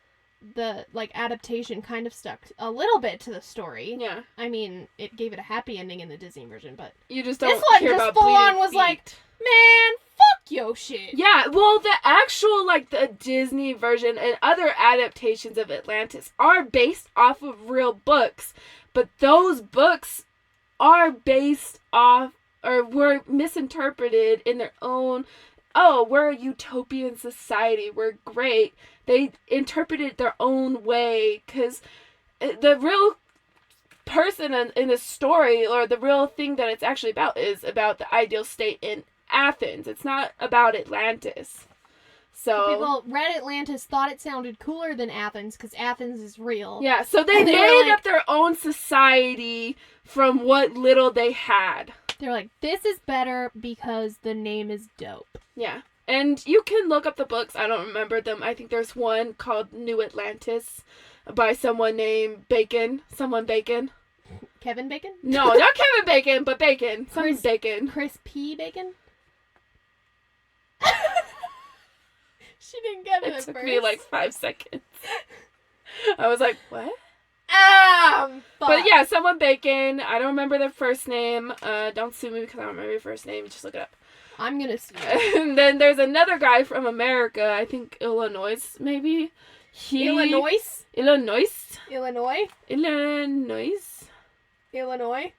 the, like, adaptation kind of stuck a little bit to the story. Yeah. I mean, it gave it a happy ending in the Disney version, but you just don't this one hear just about full on bleeding was feet. like, man, fuck yo shit. Yeah, well, the actual, like, the Disney version and other adaptations of Atlantis are based off of real books, but those books are based off, or were misinterpreted in their own, oh, we're a utopian society, we're great. They interpreted it their own way, because the real person in the story, or the real thing that it's actually about, is about the ideal state in Athens. It's not about Atlantis. So people read Atlantis, thought it sounded cooler than Athens, because Athens is real. Yeah, so they made up their own society from what little they had. They're like, this is better because the name is dope. Yeah. And you can look up the books. I don't remember them. I think there's one called New Atlantis by someone named Bacon. Someone Bacon. Kevin Bacon? No, not Kevin Bacon, but Bacon. Chris Bacon. Chris P. Bacon? She didn't get it at took first. me like 5 seconds. I was like, what? But yeah, someone Bacon. I don't remember their first name. Don't sue me because I don't remember your first name. Just look it up. I'm gonna sue you. And then there's another guy from America. I think Illinois, maybe. Illinois? Illinois. Illinois? Illinois. Illinois?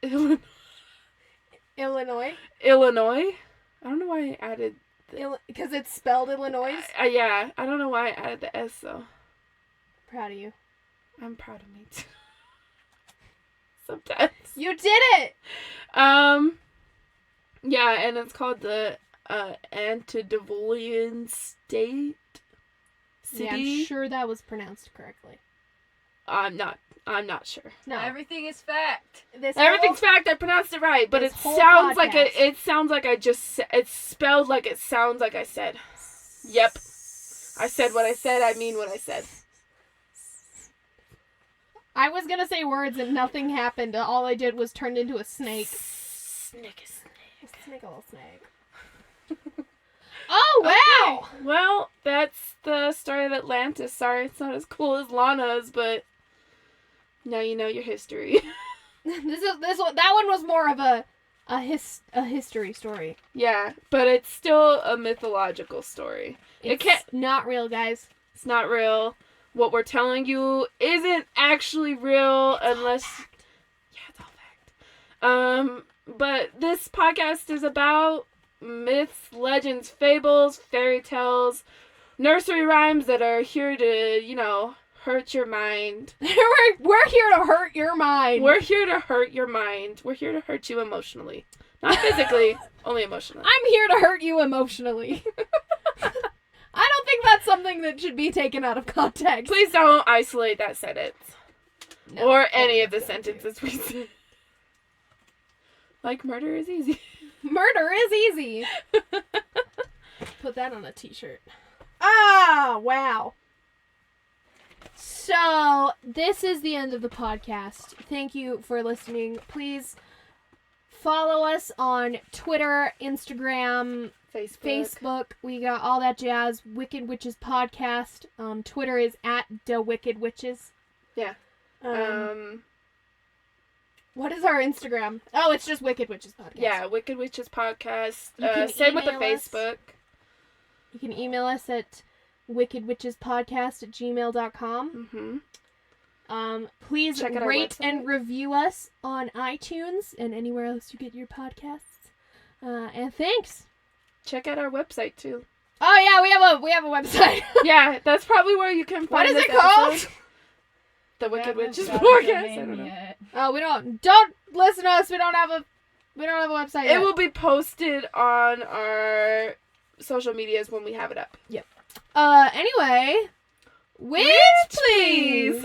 Illinois. Illinois? Illinois. I don't know why I added. Because it's spelled Illinois? Yeah, I don't know why I added the S though. Proud of you. I'm proud of me too. Sometimes. You did it! Yeah, and it's called the Antediluvian City. Yeah, I'm sure that was pronounced correctly. I'm not sure. No. Everything is fact. Everything's fact. I pronounced it right, but it sounds like it sounds like I just. It's spelled like it sounds like I said. Yep, I said what I said. I mean what I said. I was gonna say words and nothing happened. All I did was turn into a snake. Snake. Sniggle snake. Oh wow! Okay. Well, that's the story of Atlantis. Sorry, it's not as cool as Lana's, but now you know your history. That one was more of a a history story. Yeah, but it's still a mythological story. It's not real, guys. It's not real. What we're telling you isn't actually real unless... Yeah, it's all fact. But this podcast is about myths, legends, fables, fairy tales, nursery rhymes that are here to, hurt your mind. We're here to hurt your mind. We're here to hurt your mind. We're here to hurt you emotionally. Not physically, only emotionally. I'm here to hurt you emotionally. I don't think that's something that should be taken out of context. Please don't isolate that sentence. No, or any of the sentences we said. Like, murder is easy. Murder is easy. Put that on a t-shirt. Ah, wow. So, this is the end of the podcast. Thank you for listening. Please follow us on Twitter, Instagram, Facebook. We got all that jazz. Wicked Witches Podcast. Twitter is @DaWickedWitches. Yeah. What is our Instagram? Oh, it's just Wicked Witches Podcast. Yeah, Wicked Witches Podcast. You can Same with the email us. Facebook. You can email us at wickedwitchespodcast@gmail.com. Mm-hmm. Please Check out our rate website. and review us on iTunes and anywhere else you get your podcasts. And thanks. Check out our website, too. Oh yeah, we have a website. Yeah, that's probably where you can What find is this it called? episode. The Wicked Witches Got a Podcast. I domain don't know. yet. Oh, we don't listen to us. We don't have a website yet. It will be posted on our social medias when we have it up. Anyway, witch please.